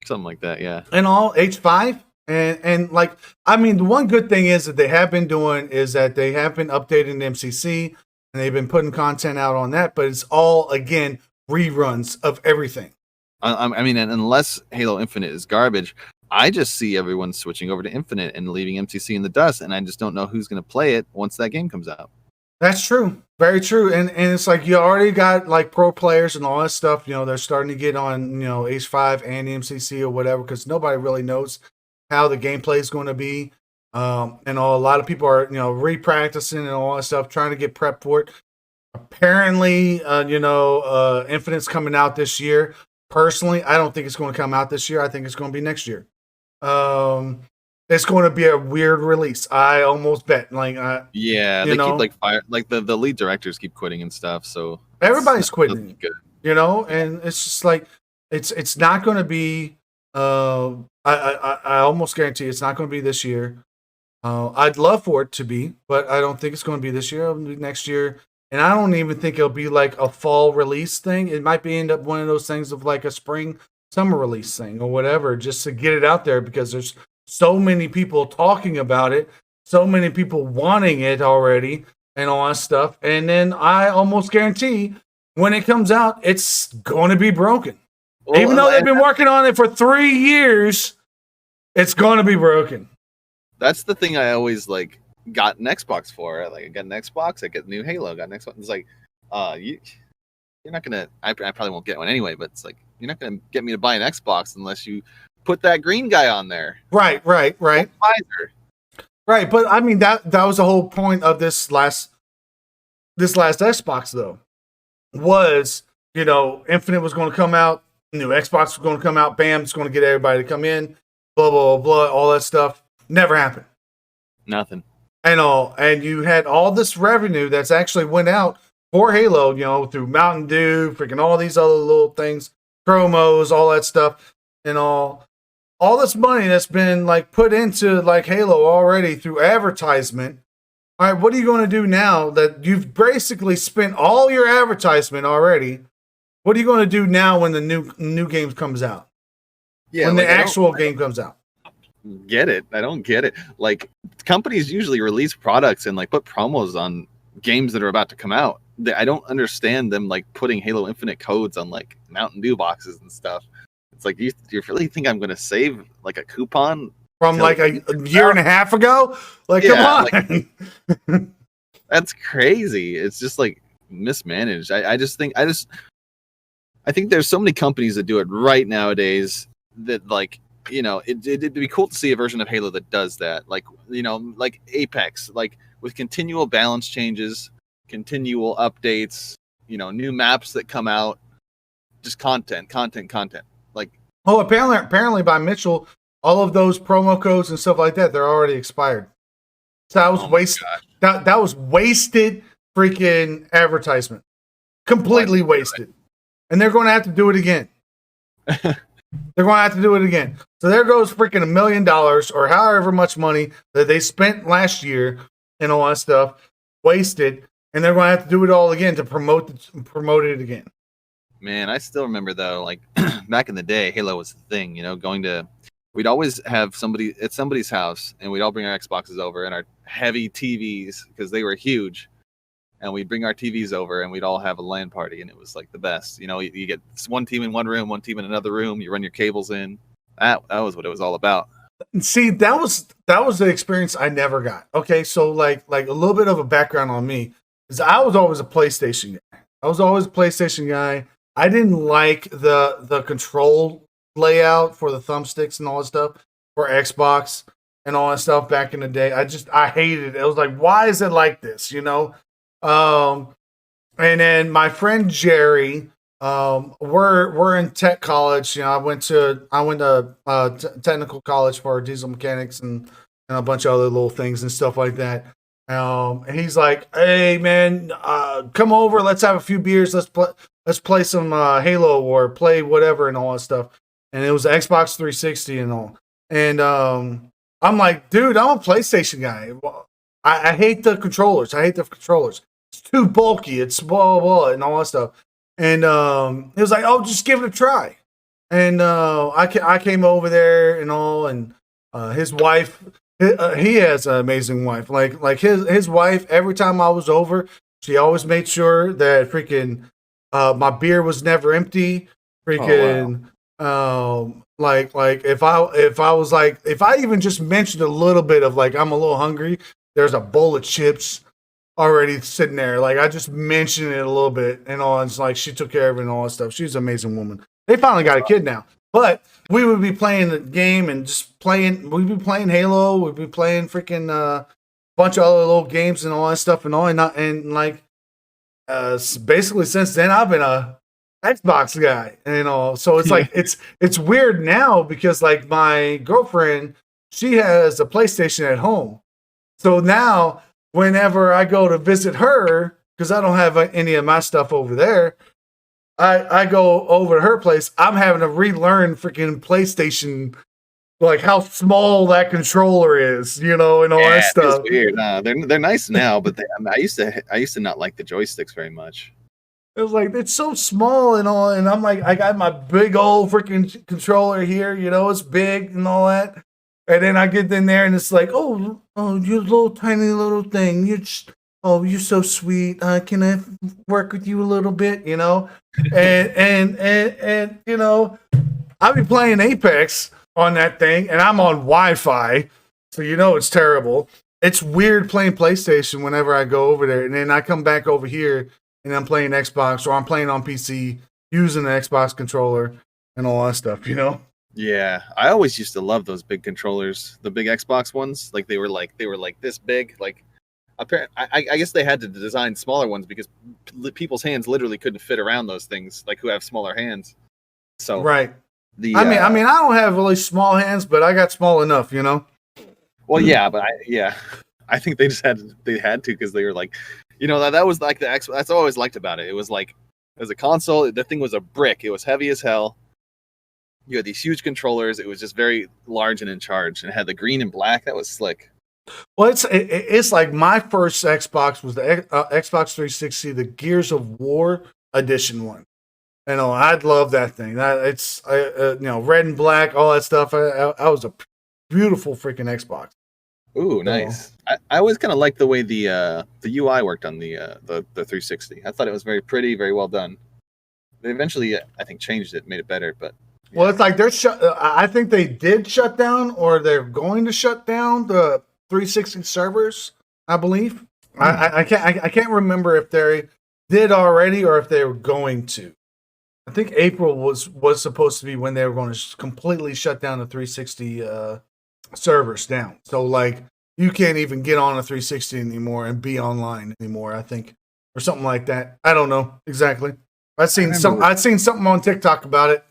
something like that. Yeah. and all H5. And like, I mean, the one good thing is that they have been doing is that they have been updating the MCC and they've been putting content out on that, but it's all again reruns of everything. I mean, and unless Halo Infinite is garbage, I just see everyone switching over to Infinite and leaving MCC in the dust, and I just don't know who's going to play it once that game comes out. That's true. Very true. And it's like you already got like pro players and all that stuff. They're starting to get on, H5 and MCC or whatever because nobody really knows how the gameplay is going to be. And a lot of people are, re-practicing and all that stuff, trying to get prepped for it. Apparently, Infinite's coming out this year. Personally, I don't think it's going to come out this year. I think it's going to be next year. Um, it's going to be a weird release. I almost bet. Like, Yeah, they keep like fire, like the lead directors keep quitting and stuff. So everybody's doesn't quitting. look good. And it's just like it's not going to be. I almost guarantee it's not going to be this year. I'd love for it to be, but I don't think it's going to be this year. It'll be next year, and I don't even think it'll be like a fall release thing. It might be end up one of those things of like a spring, summer release thing or whatever, just to get it out there because there's so many people talking about it, so many people wanting it already, and all that stuff. And then I almost guarantee when it comes out, it's going to be broken. Even though they've been working on it for 3 years, it's going to be broken. That's the thing I always like got an Xbox for. Like I got an Xbox, I get the new Halo, got an Xbox. It's like, you're not gonna. I probably won't get one anyway, but it's like you're not gonna get me to buy an Xbox unless you put that green guy on there. Right. Pfizer. Right, but I mean that was the whole point of this last Xbox though. Was, Infinite was going to come out, new Xbox was going to come out, bam, it's going to get everybody to come in, blah blah blah, all that stuff. Never happened. Nothing. And you had all this revenue that's actually went out for Halo, you know, through Mountain Dew, freaking all these other little things, promos, all that stuff, and all this money that's been like put into like Halo already through advertisement. All right, what are you going to do now that you've basically spent all your advertisement already? What are you going to do now when the new game comes out? Yeah, when like, the actual game comes out. Get it? I don't get it. Like, companies usually release products and like put promos on games that are about to come out. I don't understand them like putting Halo Infinite codes on like Mountain Dew boxes and stuff. It's like, you really think I'm going to save like a coupon from like a year and a half ago? Like, yeah, come on. Like, that's crazy. It's just like mismanaged. I think there's so many companies that do it right nowadays that, like, you know, it'd be cool to see a version of Halo that does that. Like, you know, like Apex, like with continual balance changes, continual updates, you know, new maps that come out, just content. Like, oh, apparently by Mitchell, all of those promo codes and stuff like that, they're already expired. So that was wasted. That was wasted freaking advertisement. Completely wasted. And they're going to have to do it again. They're going to have to do it again. So there goes freaking $1 million or however much money that they spent last year and all that stuff, wasted, and they're going to have to do it all again to promote it again. Man, I still remember though, like back in the day, Halo was the thing. You know, we'd always have somebody at somebody's house, and we'd all bring our Xboxes over and our heavy TVs because they were huge. And we'd bring our TVs over and we'd all have a LAN party, and it was like the best. You know, you get one team in one room, one team in another room. You run your cables in. That was what it was all about. See, that was the experience I never got. Okay, so like a little bit of a background on me is I was always a PlayStation guy. I didn't like the control layout for the thumbsticks and all that stuff for Xbox and all that stuff back in the day. I hated it. It was like, why is it like this? You know. And then my friend Jerry, we're in tech college. You know, I went to technical college for diesel mechanics and a bunch of other little things and stuff like that. And he's like, "Hey man, come over. Let's have a few beers. Let's play some Halo or play whatever and all that stuff." And it was Xbox 360 and all. And I'm like, dude, I'm a PlayStation guy. I hate the controllers. It's too bulky. It's blah, blah, blah, and all that stuff. And he was like, oh, just give it a try. And I came over there and all, and his wife, he has an amazing wife. Like his wife, every time I was over, she always made sure that freaking my beer was never empty. Freaking, oh, wow. Like if I even just mentioned a little bit of like I'm a little hungry, there's a bowl of chips already sitting there. Like I just mentioned it a little bit and all. It's like she took care of it and all that stuff. She's an amazing woman. They finally got a kid now, but we would be playing the game and just playing. We'd be playing Halo. We'd be playing freaking bunch of other little games and all that stuff and all. And like basically since then I've been a Xbox guy and all. So it's like it's weird now because like my girlfriend, she has a PlayStation at home. So now, whenever I go to visit her, because I don't have any of my stuff over there, I go over to her place. I'm having to relearn freaking PlayStation, like how small that controller is, you know, and all that stuff. It's weird. They're nice now, but I used to not like the joysticks very much. It was like it's so small and all, and I'm like, I got my big old freaking controller here, you know, it's big and all that. And then I get in there and it's like, oh, you little tiny little thing. You're so sweet. Can I work with you a little bit? You know, and you know, I'll be playing Apex on that thing, and I'm on Wi-Fi, so you know it's terrible. It's weird playing PlayStation whenever I go over there, and then I come back over here and I'm playing Xbox or I'm playing on PC using the Xbox controller and all that stuff. You know. Yeah, I always used to love those big controllers, the big Xbox ones. Like they were like this big. Like, I guess they had to design smaller ones because people's hands literally couldn't fit around those things. Like who have smaller hands. So right. I mean, I don't have really small hands, but I got small enough, you know. Well, yeah, but I think they had to because they were like, You know, that was like that's what I always liked about it. It was like as a console, the thing was a brick. It was heavy as hell. You had these huge controllers. It was just very large and in charge, and it had the green and black. That was slick. Well, it's like my first Xbox was the Xbox 360, the Gears of War edition one. You know, I'd love that thing. It's red and black, all that stuff. I was a beautiful freaking Xbox. Ooh, nice. I always kind of liked the way the UI worked on the 360. I thought it was very pretty, very well done. They eventually, I think, changed it, made it better. But yeah. Well, it's like I think they did shut down, or they're going to shut down the 360 servers. I believe. I can't remember if they did already or if they were going to. I think April was supposed to be when they were going to completely shut down the 360 servers down. So like you can't even get on a 360 anymore and be online anymore, I think, or something like that. I don't know exactly. I'd seen something on TikTok about it.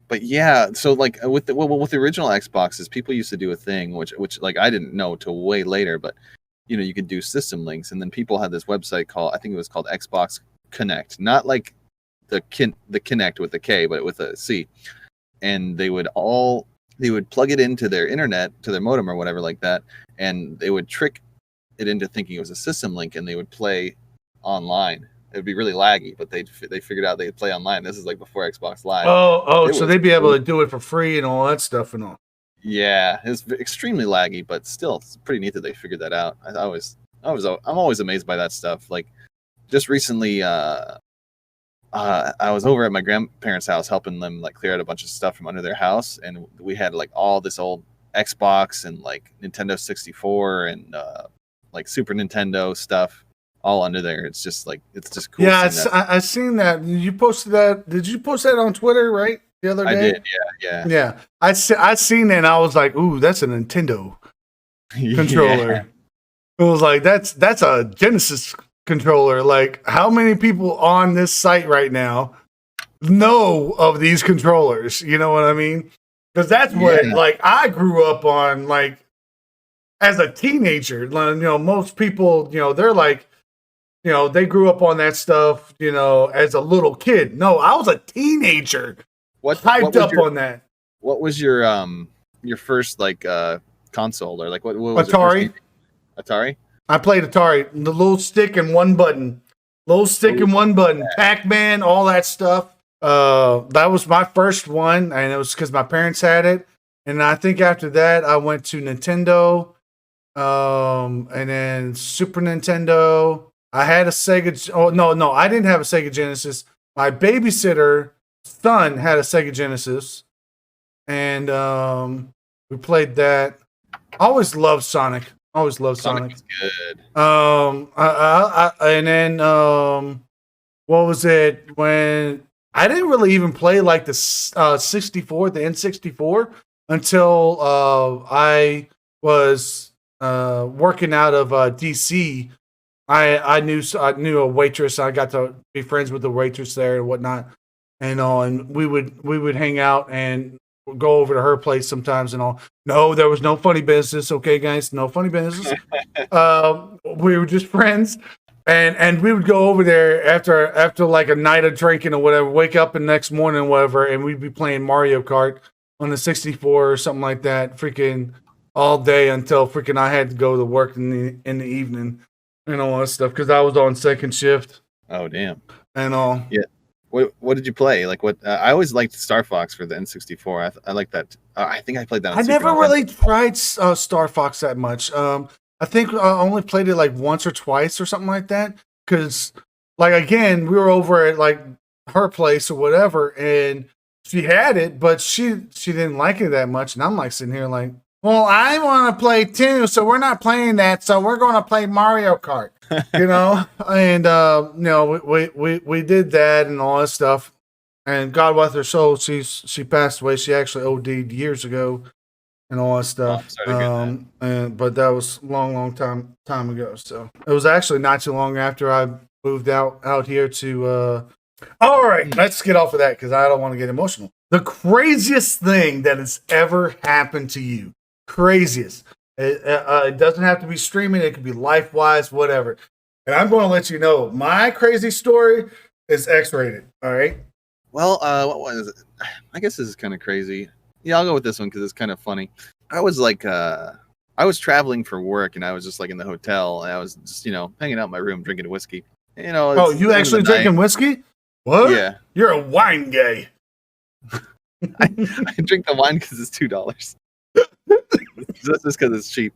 But yeah, so like with the original Xboxes, people used to do a thing which like I didn't know till way later, but you know, you could do system links, and then people had this website called, I think it was called Xbox Connect, not like the Connect with a K, but with a C. And they would plug it into their internet, to their modem or whatever like that, and they would trick it into thinking it was a system link, and they would play online. It would be really laggy, but they figured out they'd play online. This is like before Xbox Live. So they'd be able to do it for free and all that stuff and all. Yeah, it was extremely laggy, but still, it's pretty neat that they figured that out. I'm always amazed by that stuff. Like just recently, I was over at my grandparents' house helping them like clear out a bunch of stuff from under their house, and we had like all this old Xbox and like Nintendo 64 and like Super Nintendo stuff all under there. It's just cool. Yeah, I seen that. You posted that. Did you post that on Twitter, right? The other day? I did, yeah. I seen that and I was like, ooh, that's a Nintendo controller. Yeah. It was like that's a Genesis controller. Like, how many people on this site right now know of these controllers? You know what I mean? Because that's what like I grew up on, like as a teenager. You know, most people, you know, they're like, you know, they grew up on that stuff, you know, as a little kid. No, I was a teenager. Hyped up on that. What was your first like console, or like what was Atari? Atari? I played Atari. The little stick and one button. Pac-Man, all that stuff. That was my first one, and it was because my parents had it. And I think after that, I went to Nintendo, and then Super Nintendo. I had a Sega. Oh no, I didn't have a Sega Genesis. My babysitter son had a Sega Genesis, and we played that. I always loved Sonic. Sonic was good. And then what was it when I didn't really even play like the 64, the N64 until I was working out of DC. I knew a waitress. I got to be friends with the waitress there and whatnot, and we would hang out and go over to her place sometimes and all. No, there was no funny business. Okay, guys, no funny business. We were just friends, and we would go over there after like a night of drinking or whatever. Wake up the next morning, or whatever, and we'd be playing Mario Kart on the 64 or something like that, freaking all day until freaking I had to go to work in the evening and all that stuff because I was on second shift. Oh damn! And all. Yeah. What did you play? Like what? I always liked Star Fox for the N64. I like that. I think I played that. I never really tried Star Fox that much. I think I only played it like once or twice or something like that. Because, like again, we were over at like her place or whatever, and she had it, but she didn't like it that much. And I'm like sitting here like, well, I want to play too, so we're not playing that. So we're going to play Mario Kart. You know, and you know, we did that and all that stuff. And God bless her soul, she passed away. She actually OD'd years ago, and all that stuff. But that was long time ago. So it was actually not too long after I moved out here to. All right, let's get off of that because I don't want to get emotional. The craziest thing that has ever happened to you, craziest, It doesn't have to be streaming. It could be life wise, whatever. And I'm going to let you know my crazy story is X-rated. All right. Well, what was it? I guess this is kind of crazy. Yeah, I'll go with this one because it's kind of funny. I was like, I was traveling for work, and I was just like in the hotel, and I was just, hanging out in my room drinking whiskey. Oh, you actually drinking whiskey? What? Yeah. You're a wine guy. I drink the wine because it's $2. That's just because it's cheap.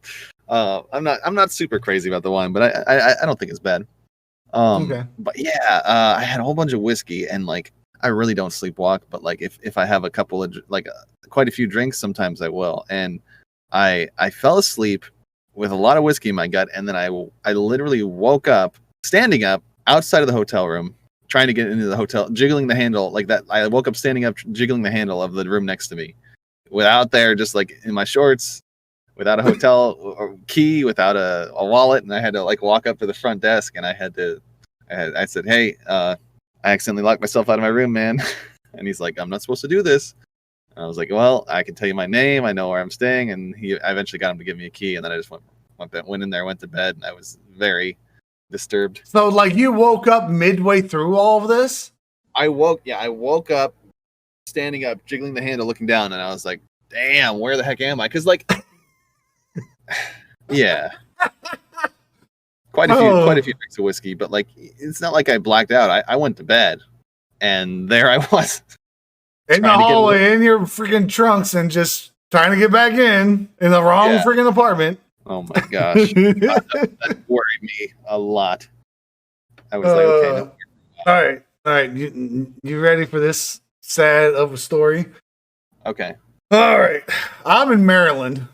I'm not super crazy about the wine, but I don't think it's bad. Okay. But yeah, I had a whole bunch of whiskey, and like I really don't sleepwalk, but like if I have a couple of quite a few drinks, sometimes I will. And I fell asleep with a lot of whiskey in my gut, and then I literally woke up standing up outside of the hotel room, trying to get into the hotel, jiggling the handle like that. I woke up standing up, jiggling the handle of the room next to me, without there, just like in my shorts, without a hotel key, without a wallet, and I had to like walk up to the front desk, and I said, "Hey, I accidentally locked myself out of my room, man." And he's like, "I'm not supposed to do this." And I was like, "Well, I can tell you my name, I know where I'm staying," and I eventually got him to give me a key, and then I just went in there, went to bed, and I was very disturbed. So, like, you woke up midway through all of this? I woke up, standing up, jiggling the handle, looking down, and I was like, "Damn, where the heck am I?" Because like, yeah, quite a few drinks of whiskey, but like, it's not like I blacked out. I went to bed, and there I was in the hallway, in your freaking trunks, and just trying to get back in the wrong freaking apartment. Oh my gosh, that worried me a lot. I was like, okay, no. All right. You ready for this sad of a story? Okay. All right. I'm in Maryland,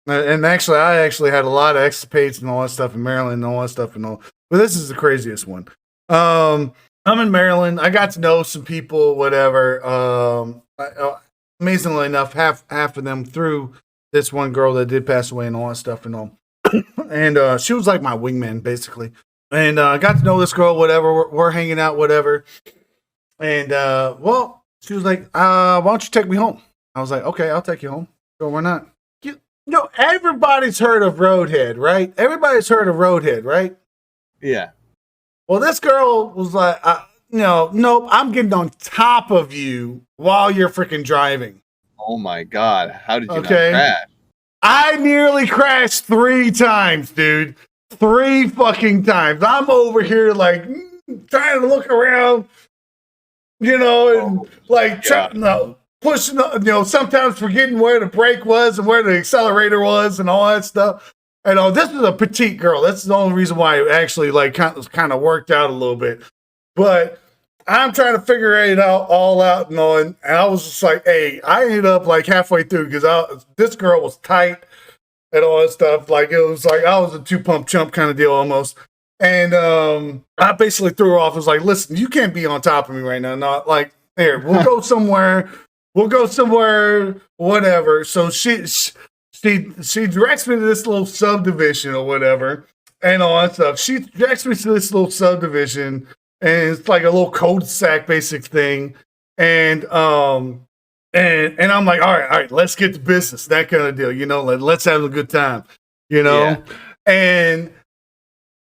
and actually, I had a lot of escapades and all that stuff in Maryland and all that stuff and all. But this is the craziest one. I'm in Maryland. I got to know some people, whatever. Amazingly enough, half of them through this one girl that did pass away and all that stuff and all. And she was like my wingman, basically. And I got to know this girl, whatever. We're hanging out, whatever. And, well, she was like, why don't you take me home? I was like, okay, I'll take you home. So why not? You know, everybody's heard of Roadhead, right? Everybody's heard of Roadhead, right? Yeah. Well, this girl was like, nope, I'm getting on top of you while you're freaking driving. Oh my God. How did you not crash? I nearly crashed 3 times, dude. 3 fucking times. I'm over here like trying to look around, and pushing, sometimes forgetting where the brake was and where the accelerator was and all that stuff. And this is a petite girl. That's the only reason why it actually like kind of worked out a little bit. But I'm trying to figure it all out and all. And I was just like, hey, I ended up like halfway through because this girl was tight and all that stuff. Like it was like I was a 2-pump chump kind of deal almost. And I basically threw her off. I was like, listen, you can't be on top of me right now. Not like, here, we'll go somewhere. We'll go somewhere, whatever. So she directs me to this little subdivision or whatever and all that stuff. She directs me to this little subdivision and it's like a little cul-de-sac basic thing. And I'm like, all right, let's get to business. That kind of deal, let's have a good time, Yeah. And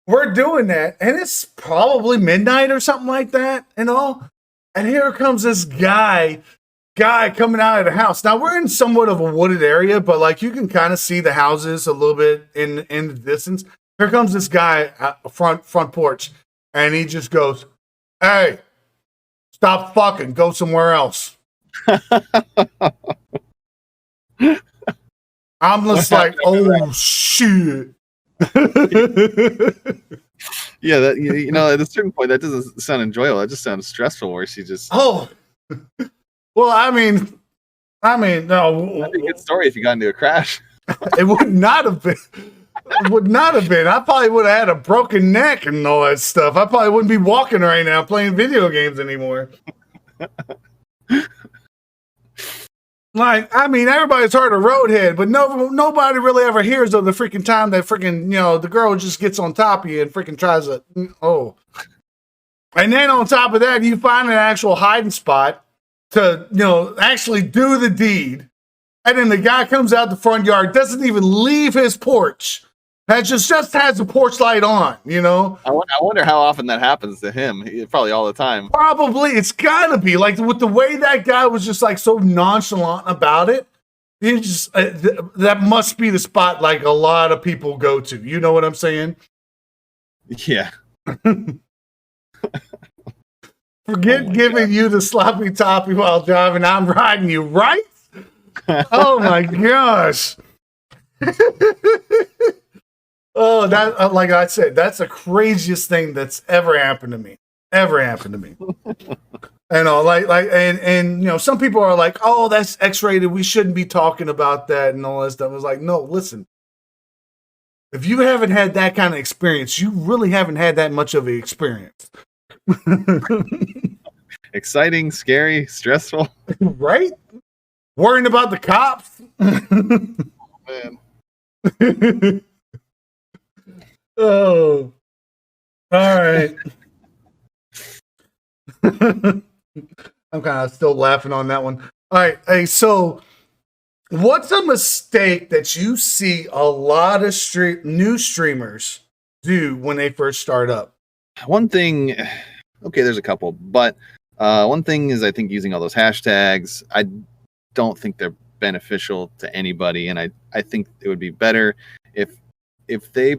we're doing that. And it's probably midnight or something like that and all. And here comes this guy coming out of the house. Now we're in somewhat of a wooded area, but like you can kind of see the houses a little bit in the distance. Here comes this guy at the front porch, and he just goes, "Hey, stop fucking, go somewhere else." I'm just like, oh shit. Yeah, that at a certain point that doesn't sound enjoyable. That just sounds stressful. Where she just well, I mean, no. That'd be a good story if you got into a crash. It would not have been. It would not have been. I probably would have had a broken neck and all that stuff. I probably wouldn't be walking right now playing video games anymore. Like, I mean, everybody's heard of Roadhead, but nobody really ever hears of the freaking time that freaking, the girl just gets on top of you and freaking tries to, And then on top of that, you find an actual hiding spot to, actually do the deed. And then the guy comes out the front yard, doesn't even leave his porch. That just has the porch light on, you know? I wonder how often that happens to him. Probably all the time. Probably. It's gotta be. Like, with the way that guy was just like so nonchalant about it, he just that must be the spot like a lot of people go to. You know what I'm saying? Yeah. Forget giving you the sloppy toppy while driving. I'm riding you, right? Oh my gosh. Oh, that like I said, that's the craziest thing that's ever happened to me. Ever happened to me. You know, and you know, some people are like, "Oh, that's X-rated. We shouldn't be talking about that," and all that stuff. I was like, no, listen. If you haven't had that kind of experience, you really haven't had that much of an experience. Exciting, scary, stressful. Right? Worrying about the cops. Man. Oh. All right. I'm kind of still laughing on that one. All right. Hey, so what's a mistake that you see a lot of new streamers do when they first start up? One thing, okay, there's a couple, but one thing is I think using all those hashtags, I don't think they're beneficial to anybody, and I think it would be better if they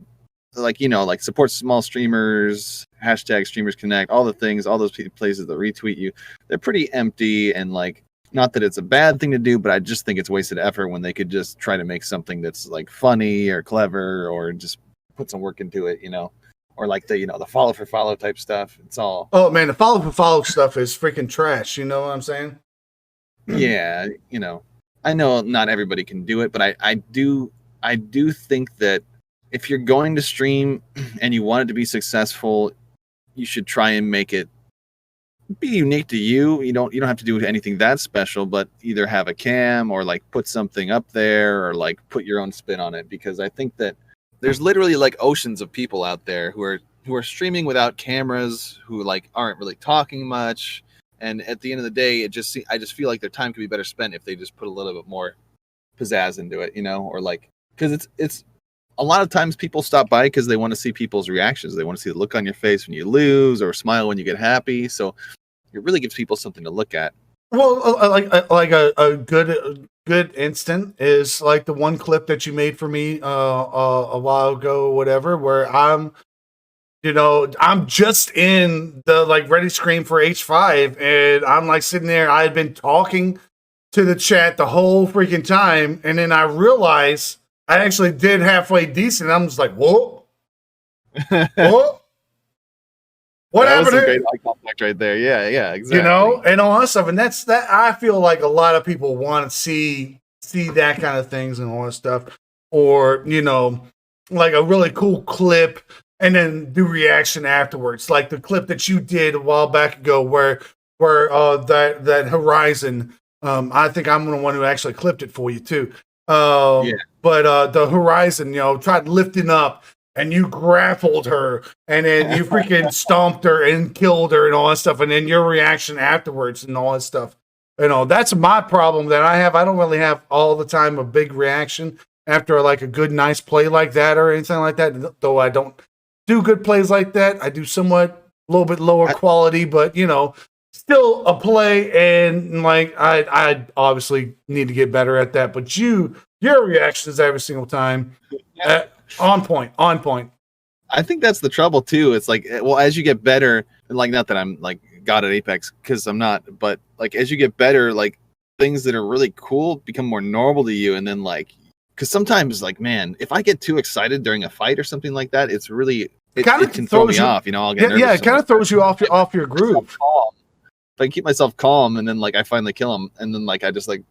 like, you know, like support small streamers, hashtag streamers connect, all the things, all those places that retweet you. They're pretty empty, and like, not that it's a bad thing to do, but I just think it's wasted effort when they could just try to make something that's like funny or clever or just put some work into it, you know, or like the, you know, the follow for follow type stuff. It's all, oh man, the follow for follow stuff is freaking trash. You know what I'm saying? yeah, you know, I know not everybody can do it, but I do think that if you're going to stream and you want it to be successful, you should try and make it be unique to you. You don't have to do anything that special, but either have a cam or like put something up there or like put your own spin on it, because I think that there's literally like oceans of people out there who are streaming without cameras, who like aren't really talking much, and at the end of the day, I just feel like their time could be better spent if they just put a little bit more pizzazz into it, you know, or like, because it's a lot of times people stop by because they want to see people's reactions. They want to see the look on your face when you lose or smile when you get happy. So it really gives people something to look at. Well, like a good instant is like the one clip that you made for me a while ago, or whatever, where I'm just in the like ready screen for H5, and I'm like sitting there. I had been talking to the chat the whole freaking time, and then I realized I actually did halfway decent. I'm just like, whoa, whoa. What that happened? Was a great eye contact right there. Yeah, exactly. You know, and all that stuff, and that's that. I feel like a lot of people want to see that kind of things and all that stuff, or you know, like a really cool clip, and then do reaction afterwards, like the clip that you did a while back ago, where that Horizon. I think I'm the one who actually clipped it for you too. Yeah. But the Horizon, you know, tried lifting up, and you grappled her, and then you freaking stomped her and killed her and all that stuff, and then your reaction afterwards and all that stuff. You know, that's my problem that I have. I don't really have all the time a big reaction after like a good, nice play like that or anything like that. Though I don't do good plays like that. I do somewhat a little bit lower quality, but you know, still a play. And like, I obviously need to get better at that. But your reactions every single time, on point. I think that's the trouble too. It's like, well, as you get better, and like, not that I'm like God at Apex, because I'm not, but like as you get better, like things that are really cool become more normal to you. And then like, because sometimes like, man, if I get too excited during a fight or something like that, it's really it can throw me off. You know, I'll get nervous. Yeah, it kind of throws you off your groove. If I keep myself calm, and then like I finally kill them, and then like I'm just like,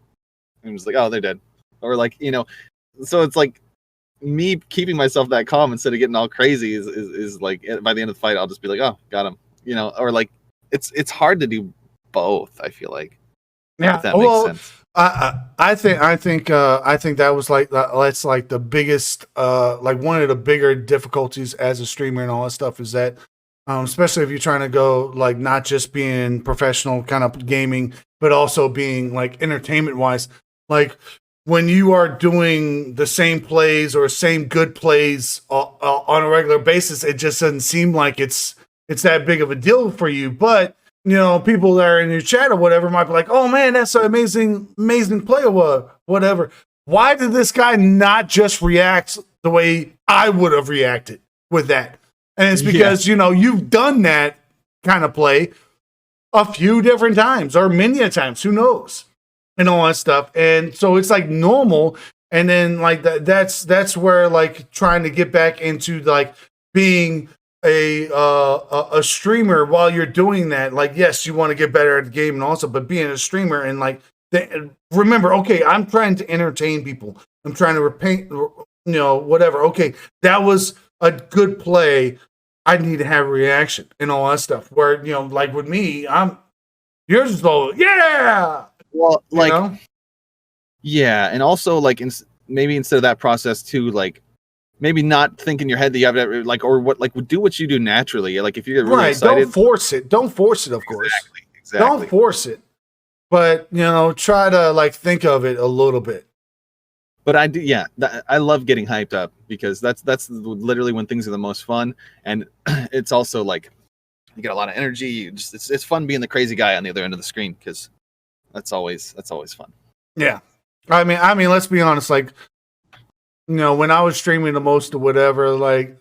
oh, they're dead, or like, you know, so it's like me keeping myself that calm instead of getting all crazy is like, by the end of the fight I'll just be like, oh, got him, you know, or like it's hard to do both, I feel like. Yeah, if that makes sense. I think that was like that's like the biggest like one of the bigger difficulties as a streamer and all that stuff is that especially if you're trying to go like not just being professional kind of gaming, but also being like entertainment wise. Like when you are doing the same plays or same good plays on a regular basis, it just doesn't seem like it's that big of a deal for you. But people that are in your chat or whatever might be like, "Oh man, that's an amazing play or whatever." Why did this guy not just react the way I would have reacted with that? And it's because you've done that kind of play a few different times or many a times. Who knows? And all that stuff. And so it's like normal. And then like that's where like trying to get back into like being a streamer while you're doing that. Like, yes, you want to get better at the game and also, but being a streamer and like remember, okay, I'm trying to entertain people. I'm trying to repaint, whatever. Okay, that was a good play. I need to have a reaction and all that stuff. Where like with me, you're just all yeah. Well, like, yeah, and also like maybe instead of that process too, like maybe not think in your head that you have to like or what like do what you do naturally. Like if you get really excited, don't force it. Don't force it. Of course, exactly. Don't force it. But try to like think of it a little bit. But I do, yeah. I love getting hyped up because that's literally when things are the most fun, and it's also like you get a lot of energy. It's fun being the crazy guy on the other end of the screen because that's always fun. Yeah, I mean, let's be honest. Like, when I was streaming the most or whatever, like,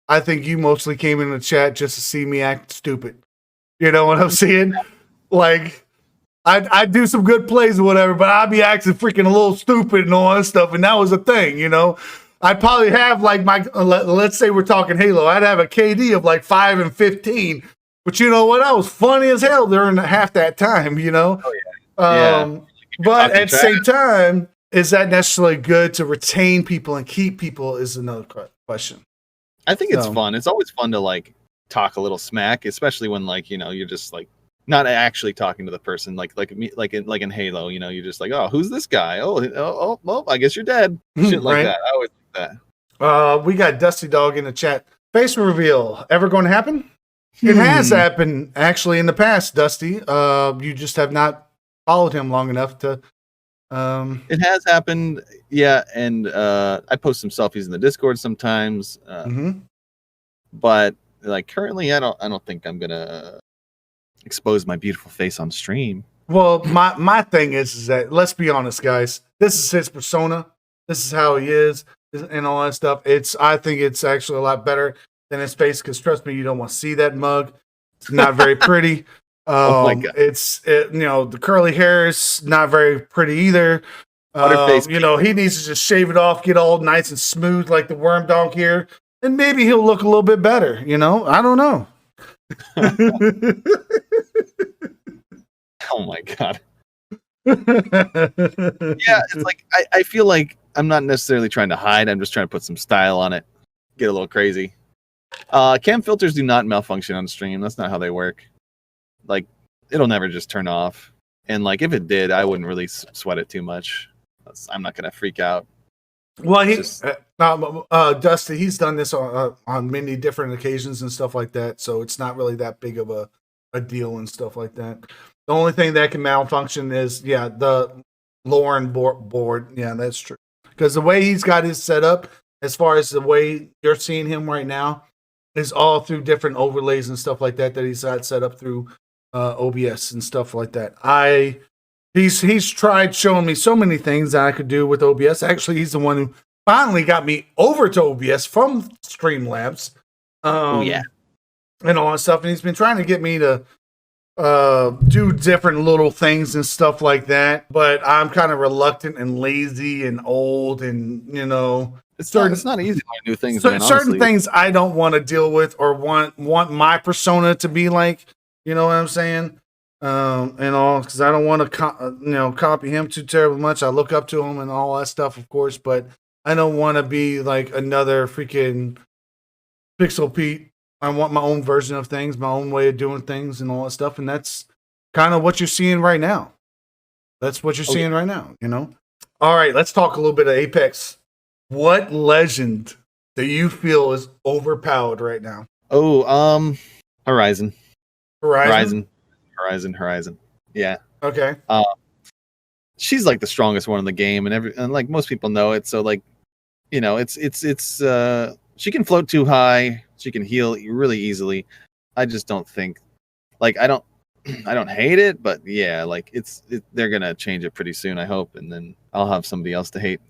I think you mostly came in the chat just to see me act stupid. You know what I'm saying? Like, I'd do some good plays or whatever, but I'd be acting freaking a little stupid and all that stuff. And that was a thing, I'd probably have like let's say we're talking Halo. I'd have a KD of like 5 and 15. But you know what? I was funny as hell during half that time, Oh, yeah. But at the same time, is that necessarily good to retain people and keep people is another question. I think it's fun. It's always fun to like talk a little smack, especially when like, you're just like not actually talking to the person like me, like in Halo, you're just like, oh, who's this guy? Oh, I guess you're dead. Shit like that. I always like that. We got Dusty Dog in the chat. Face reveal ever going to happen? It has happened actually in the past, Dusty. You just have not followed him long enough to. It has happened, yeah, and I post some selfies in the Discord sometimes. But like currently, I don't think I'm gonna expose my beautiful face on stream. Well, my thing is that let's be honest, guys. This is his persona. This is how he is, and all that stuff. I think it's actually a lot better than his face because trust me, you don't want to see that mug. It's not very pretty. Oh my God. The curly hair is not very pretty either. He needs to just shave it off, get all nice and smooth like the worm dog here, and maybe he'll look a little bit better. I don't know. Oh my God. Yeah, it's like I feel like I'm not necessarily trying to hide. I'm just trying to put some style on it, get a little crazy. Cam filters do not malfunction on stream. That's not how they work. Like, it'll never just turn off. And like, if it did, I wouldn't really sweat it too much. I'm not gonna freak out. Well, Dusty, he's done this on many different occasions and stuff like that. So it's not really that big of a deal and stuff like that. The only thing that can malfunction is, the Lauren board. Yeah, that's true. Because the way he's got his set up, as far as the way you're seeing him right now, is all through different overlays and stuff like that he's got set up through OBS and stuff like that. He's tried showing me so many things that I could do with OBS. Actually, he's the one who finally got me over to OBS from Streamlabs. Yeah. And all that stuff. And he's been trying to get me to do different little things and stuff like that. But I'm kind of reluctant and lazy and old and, It's not easy to learn new things, man, certain things I don't want to deal with or want my persona to be like, you know what I'm saying? And all, because I don't want to, copy him too terribly much. I look up to him and all that stuff, of course, but I don't want to be like another freaking Pixel Pete. I want my own version of things, my own way of doing things and all that stuff. And that's kind of what you're seeing right now. That's what you're seeing right now, All right, let's talk a little bit of Apex. What legend do you feel is overpowered right now? Oh, Horizon. Horizon. Yeah. Okay. she's like the strongest one in the game, and like most people know it. So like, it's she can float too high. She can heal really easily. I just don't think like I don't hate it, but yeah, like they're gonna change it pretty soon, I hope, and then I'll have somebody else to hate.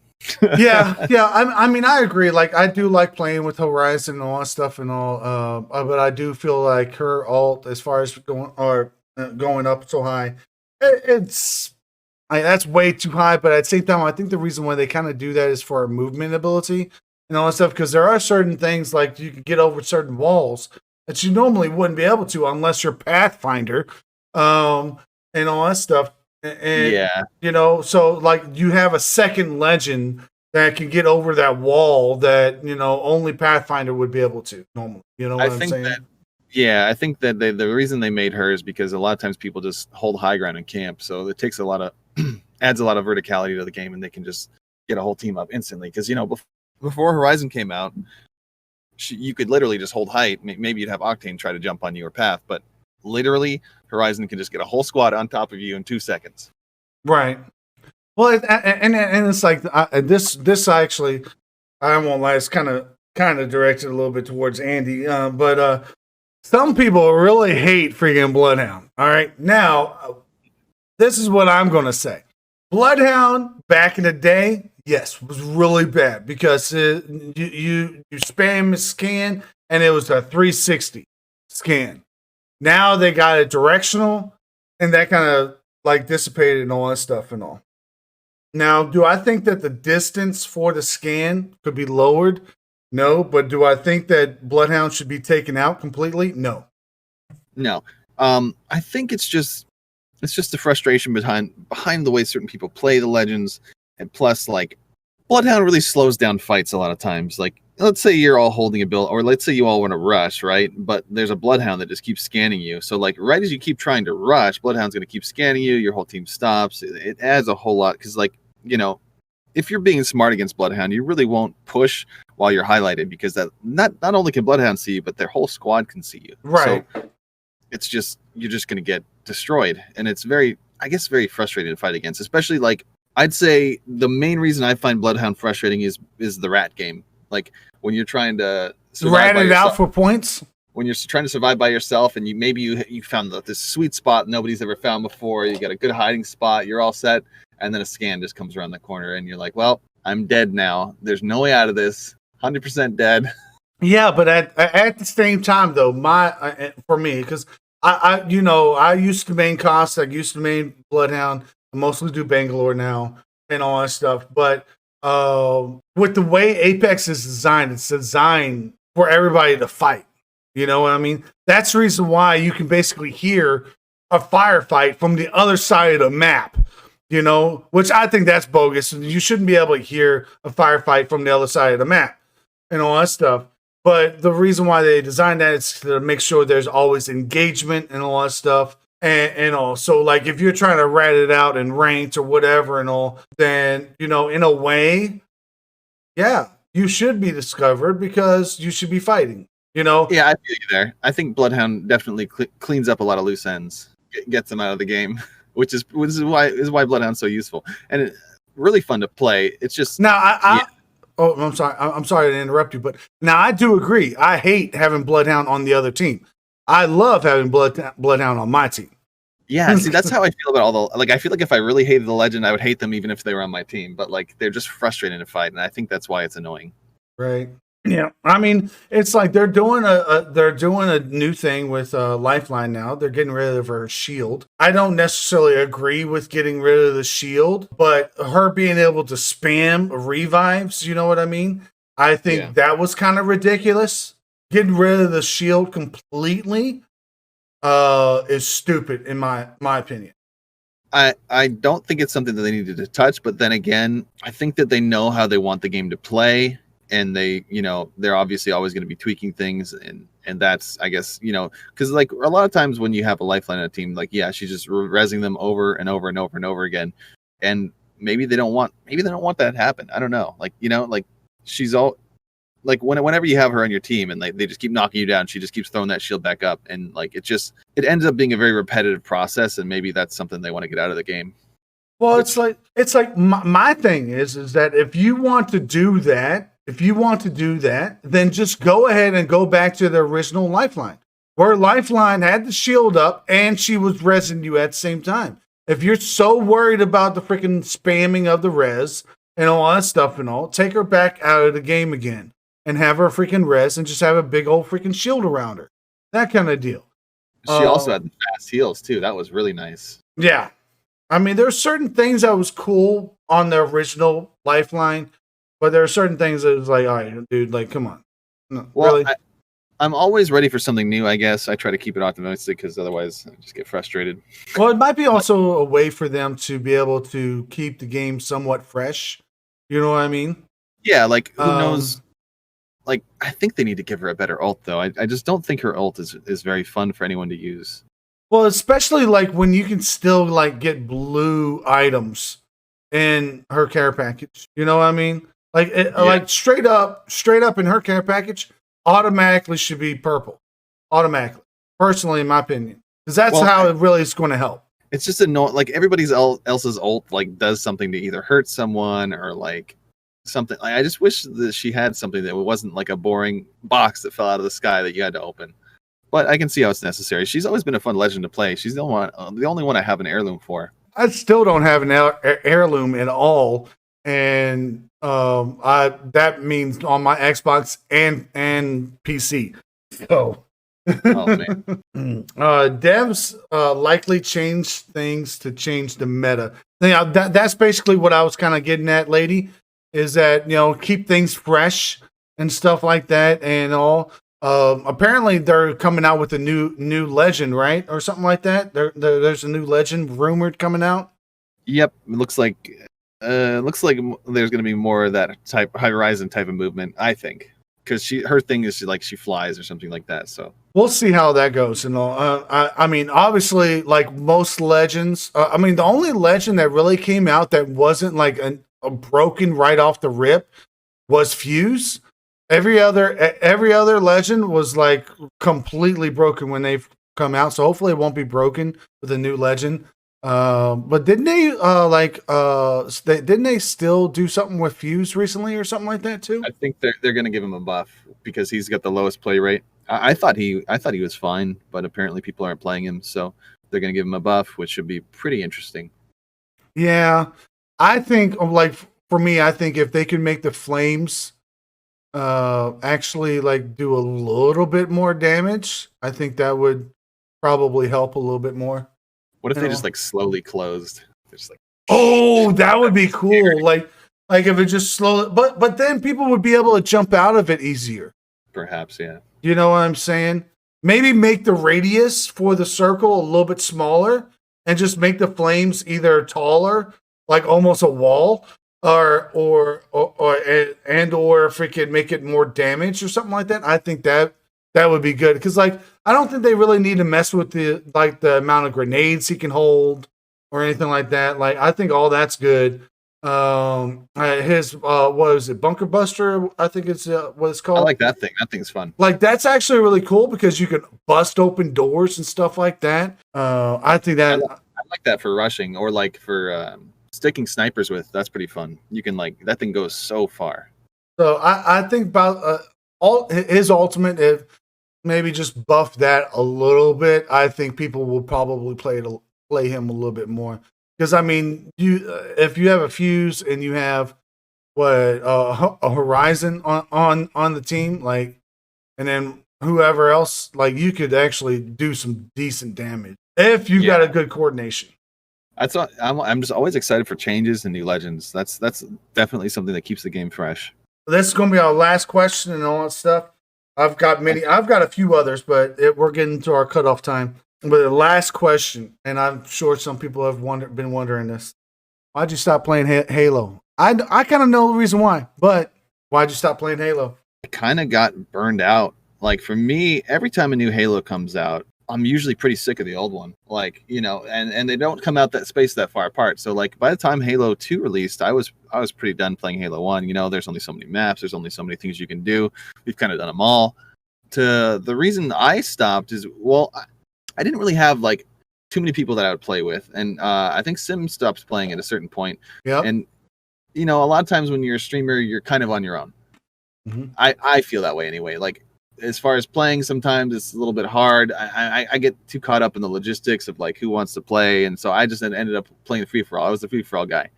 Yeah. I mean, I agree. Like, I do like playing with Horizon and all that stuff and all. But I do feel like her ult, as far as going up so high, it's that's way too high. But at the same time, I think the reason why they kind of do that is for her movement ability and all that stuff. Because there are certain things like you can get over certain walls that you normally wouldn't be able to unless you're Pathfinder, and all that stuff. And Yeah, so like you have a second legend that can get over that wall that only Pathfinder would be able to normally. You know I what I'm think saying? that yeah, I think that the reason they made her is because a lot of times people just hold high ground in camp, so it takes a lot of adds a lot of verticality to the game, and they can just get a whole team up instantly. Because before Horizon came out, you could literally just hold height. Maybe you'd have Octane try to jump on your path, but literally Horizon can just get a whole squad on top of you in 2 seconds. Right. Well, and it's like this actually, I won't lie, it's kind of directed a little bit towards Andy, but some people really hate freaking Bloodhound. All right, now this is what I'm gonna say. Bloodhound back in the day, yes, was really bad because you spam scan and it was a 360 scan. Now they got it directional, and that kind of like dissipated and all that stuff and all. Now, do I think that the distance for the scan could be lowered? No, but do I think that Bloodhound should be taken out completely? No. No, I think it's just the frustration behind the way certain people play the legends, and plus like Bloodhound really slows down fights a lot of times. Like let's say you're all holding a build, or let's say you all want to rush, right? But there's a Bloodhound that just keeps scanning you. So like right as you keep trying to rush, Bloodhound's going to keep scanning you. Your whole team stops. It adds a whole lot because like if you're being smart against Bloodhound, you really won't push while you're highlighted because that not only can Bloodhound see you, but their whole squad can see you. Right. So it's just you're just going to get destroyed, and it's very frustrating to fight against, especially like I'd say the main reason I find Bloodhound frustrating is the rat game. Like when you're trying to survive Rat it out for points. when you're trying to survive by yourself, and you found this sweet spot nobody's ever found before. You got a good hiding spot. You're all set, and then a scan just comes around the corner, and you're like, "Well, I'm dead now. There's no way out of this. 100% dead." Yeah, but at the same time, though, for me, because I used to main Cost, I used to main Bloodhound, I mostly do Bangalore now and all that stuff. But with the way Apex is designed, it's designed for everybody to fight. You know what I mean? That's the reason why you can basically hear a firefight from the other side of the map. Which I think that's bogus. You shouldn't be able to hear a firefight from the other side of the map and all that stuff. But the reason why they designed that is to make sure there's always engagement and all that stuff. And all. So, like, if you're trying to rat it out in ranked or whatever and all, then, in a way, yeah, you should be discovered because you should be fighting, Yeah, I feel you there. I think Bloodhound definitely cleans up a lot of loose ends, gets them out of the game, which is why Bloodhound's so useful and really fun to play. It's just now Oh, I'm sorry. I'm sorry to interrupt you, but now I do agree. I hate having Bloodhound on the other team. I love having Bloodhound on my team. Yeah, see, that's how I feel about all the like. I feel like if I really hated the legend, I would hate them even if they were on my team. But like, they're just frustrating to fight, and I think that's why it's annoying. Right. Yeah. I mean, it's like they're doing a new thing with Lifeline now. They're getting rid of her shield. I don't necessarily agree with getting rid of the shield, but her being able to spam revives, you know what I mean? I think that was kind of ridiculous. Getting rid of the shield completely is stupid in my opinion. I don't think it's something that they needed to touch, but then again, I think that they know how they want the game to play. And they're obviously always going to be tweaking things, and that's, I guess, because like a lot of times when you have a Lifeline on a team, like she's just rezzing them over and over and over and over again, and maybe they don't want that to happen. I don't know, like like she's all like whenever you have her on your team and they just keep knocking you down, she just keeps throwing that shield back up, and like it ends up being a very repetitive process, and maybe that's something they want to get out of the game. Well, Which it's like my thing is that if you want to do that, then just go ahead and go back to the original Lifeline, where Lifeline had the shield up and she was resing you at the same time. If you're so worried about the freaking spamming of the res and all that stuff and all, take her back out of the game again and have her freaking res and just have a big old freaking shield around her. That kind of deal. she also Uh, had the fast heals too. That was really nice. yeah, I mean, there's certain things that was cool on the original Lifeline, but there are certain things that was like, all right, dude, like, come on, no, Well, really? I'm always ready for something new. I guess I try to keep it optimistic because otherwise I just get frustrated. Well, it might be But also a way for them to be able to keep the game somewhat fresh. You know what I mean? yeah, like who knows? Um, Like I think they need to give her a better ult though. I just don't think her ult is very fun for anyone to use. well, especially like when you can still like get blue items in her care package. You know what I mean? Like, Yeah. like straight up in her care package, automatically should be purple. Automatically, personally, in my opinion, because that's Well, how it really is going to help. it's just annoying. Like everybody's else's ult like does something to either hurt someone or like something. Like, I just wish that she had something that wasn't like a boring box that fell out of the sky that you had to open. But I can see how it's necessary. She's always been a fun legend to play. She's the only one I have an heirloom for. I still don't have an heirloom at all, and I that means on my Xbox and PC. So, Oh man, devs likely change things to change the meta. Yeah, that's basically what I was kind of getting at, lady. Is that keep things fresh and stuff like that and all. Apparently they're coming out with a new legend, right, or something like that. There's a new legend rumored coming out. yep. It looks like there's going to be more of that type Horizon type of movement. I think because her thing is she flies or something like that. So We'll see how that goes and all. I mean, obviously, like most legends, I mean, the only legend that really came out that wasn't like a broken right off the rip was Fuse. Every other legend was like completely broken when they've come out. So hopefully it won't be broken with a new legend. But didn't they didn't they still do something with Fuse recently or something like that too? I think they're going to give him a buff because he's got the lowest play rate. I thought he was fine, but apparently people aren't playing him, so they're going to give him a buff, which should be pretty interesting. Yeah, I think like for me, I think if they could make the flames actually like do a little bit more damage, I think that would probably help a little bit more. What if You they just know? like slowly closed? They're just like Oh, that would be cool. Like if it just slowly, but then people would be able to jump out of it easier. perhaps, yeah. You know what I'm saying? Maybe make the radius for the circle a little bit smaller and just make the flames either taller, like almost a wall, or if it could make it more damage or something like that. I think that would be good because like I don't think they really need to mess with the amount of grenades he can hold or anything like that. Like I think all that's good. His what is it, Bunker Buster? I think it's what it's I called. like that thing. That thing's fun. Like that's actually really cool because you can bust open doors and stuff like that. I think I, that li- I like that for rushing or like for sticking snipers with. That's pretty fun. You can like that thing goes so far. so. I think about all his ultimate. If maybe just buff that a little bit, I think people will probably play him a little bit more. Because I mean, if you have a Fuse and you have what a Horizon on the team, like, and then whoever else, like, you could actually do some decent damage if you got Yeah, a good coordination. I'm just always excited for changes and new legends. That's definitely something that keeps the game fresh. This is going to be our last question and all that stuff. I've got many. I've got a few others, but we're getting to our cutoff time. But the last question, and I'm sure some people have been wondering this: why'd you stop playing Halo? I kind of know the reason why, but why'd you stop playing Halo? I kind of got burned out. Like for me, every time a new Halo comes out, I'm usually pretty sick of the old one. Like, and they don't come out that space that far apart. So like by the time Halo 2 released, I was pretty done playing Halo 1. There's only so many maps, there's only so many things you can do. We've kind of done them all. To the reason I stopped is well, I didn't really have like too many people that I would play with, and I think Sim stops playing at a certain point. Yep. And a lot of times when you're a streamer, you're kind of on your own. I feel that way anyway. Like as far as playing, sometimes it's a little bit hard. I get too caught up in the logistics of like who wants to play, and so I just ended up playing the free for all. I was the free for all guy,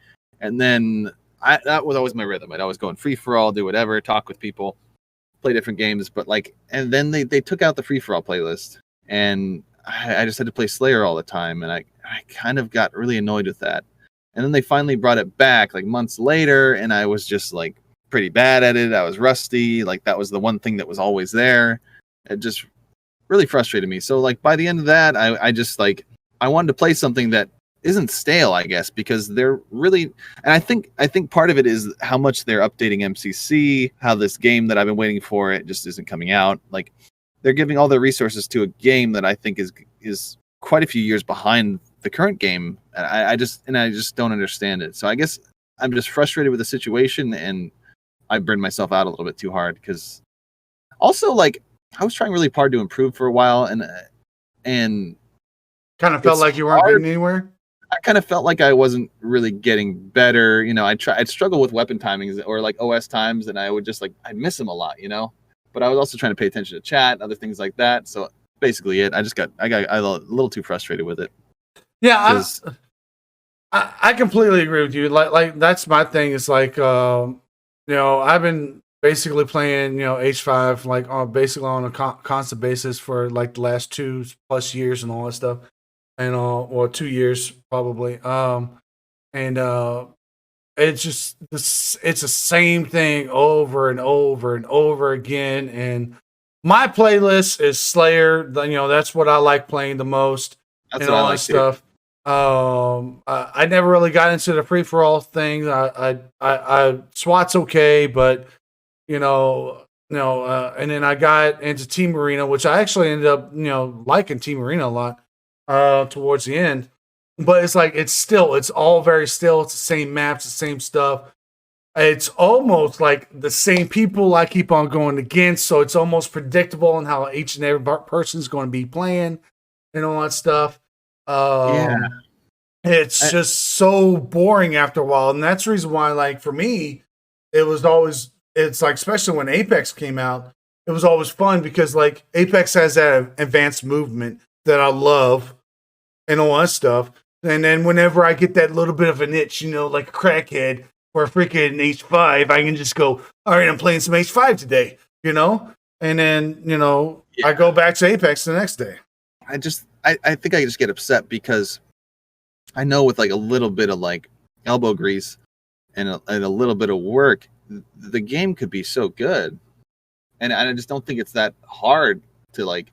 and then that was always my rhythm. I'd always go in free for all, do whatever, talk with people, play different games. But like, and then they took out the free for all playlist, and I just had to play Slayer all the time, and I kind of got really annoyed with that. And then they finally brought it back like months later, and I was just like pretty bad at it. I was rusty. Like that was the one thing that was always there. It just really frustrated me. So like by the end of that, I just like I wanted to play something that isn't stale, I guess, because they're really, and I think part of it is how much they're updating MCC, how this game that I've been waiting for, it just isn't coming out. Like they're giving all their resources to a game that I think is quite a few years behind the current game. And I just don't understand it. So I guess I'm just frustrated with the situation, and I burned myself out a little bit too hard, because also like I was trying really hard to improve for a while, and kind of felt like you weren't getting anywhere. I kind of felt like I wasn't really getting better. I'd struggle with weapon timings or like OS times, and I would just like I'd miss them a lot, But I was also trying to pay attention to chat and other things like that. So basically, I got a little too frustrated with it. Yeah, I completely agree with you. Like that's my thing. It's like I've been basically playing H5 like basically on a constant basis for like the last 2+ years and all that stuff, and or 2 years probably. It's just it's the same thing over and over and over again. And my playlist is Slayer. That's what I like playing the most. That's and what all I like that stuff. I never really got into the free for all thing. I SWAT's okay, but and then I got into Team Arena, which I actually ended up liking Team Arena a lot towards the end. But it's like it's all very still. It's the same maps, the same stuff. It's almost like the same people I keep on going against, so it's almost predictable in how each and every person is going to be playing and all that stuff. It's just so boring after a while, and that's the reason why, like for me, it's like especially when Apex came out, it was always fun because like Apex has that advanced movement that I love and all that stuff. And then whenever I get that little bit of an itch, like a crackhead or a freaking H5, I can just go, all right, I'm playing some H5 today, and then I go back to Apex the next day. I think I just get upset because I know with like a little bit of like elbow grease and a little bit of work, the game could be so good. And I just don't think it's that hard to like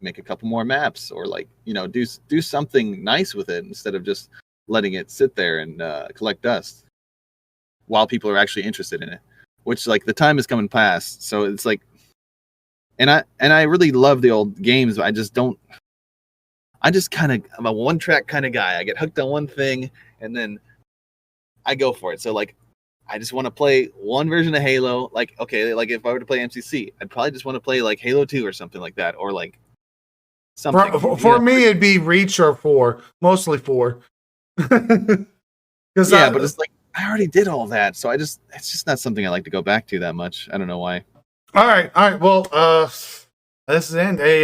make a couple more maps or like, do something nice with it instead of just letting it sit there and collect dust while people are actually interested in it, which like the time is coming past. So it's like, and I really love the old games, but I'm a one track kind of guy. I get hooked on one thing and then I go for it. So like, I just want to play one version of Halo. Like, okay, like if I were to play MCC, I'd probably just want to play like Halo 2 or something like that. Or like something. For me, it'd be Reach or 4. Mostly 4. But it's like, I already did all that. So it's just not something I like to go back to that much. I don't know why. All right. Well, this is the end. Hey,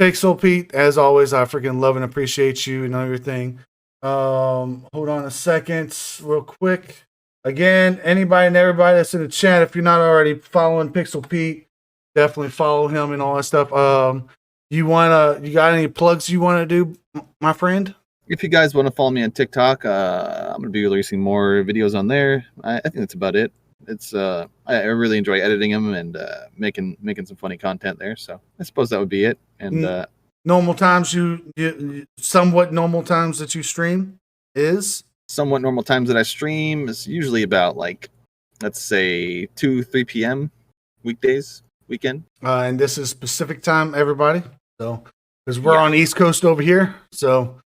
Pixel Pete, as always, I freaking love and appreciate you and everything. Hold on a second, real quick. Again, anybody and everybody that's in the chat, if you're not already following Pixel Pete, definitely follow him and all that stuff. You got any plugs you want to do, my friend? If you guys want to follow me on TikTok, I'm gonna be releasing more videos on there. I think that's about it. It's I really enjoy editing them and making some funny content there. So I suppose that would be it. And normal times somewhat normal times that you stream is somewhat normal times that I stream is usually about like, let's say 2-3 p.m. weekdays, weekend. And this is Pacific time, everybody. So because we're on East Coast over here, so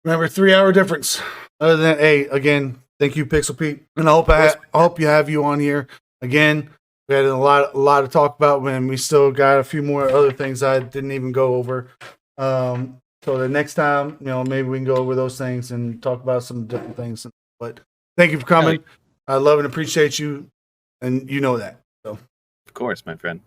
remember 3-hour difference. Other than again, thank you, Pixel Pete, and I hope you have you on here again. We had a lot to talk about when we still got a few more other things I didn't even go over. So the next time, maybe we can go over those things and talk about some different things. But thank you for coming. I love and appreciate you, and you know that. So, Of course, my friend.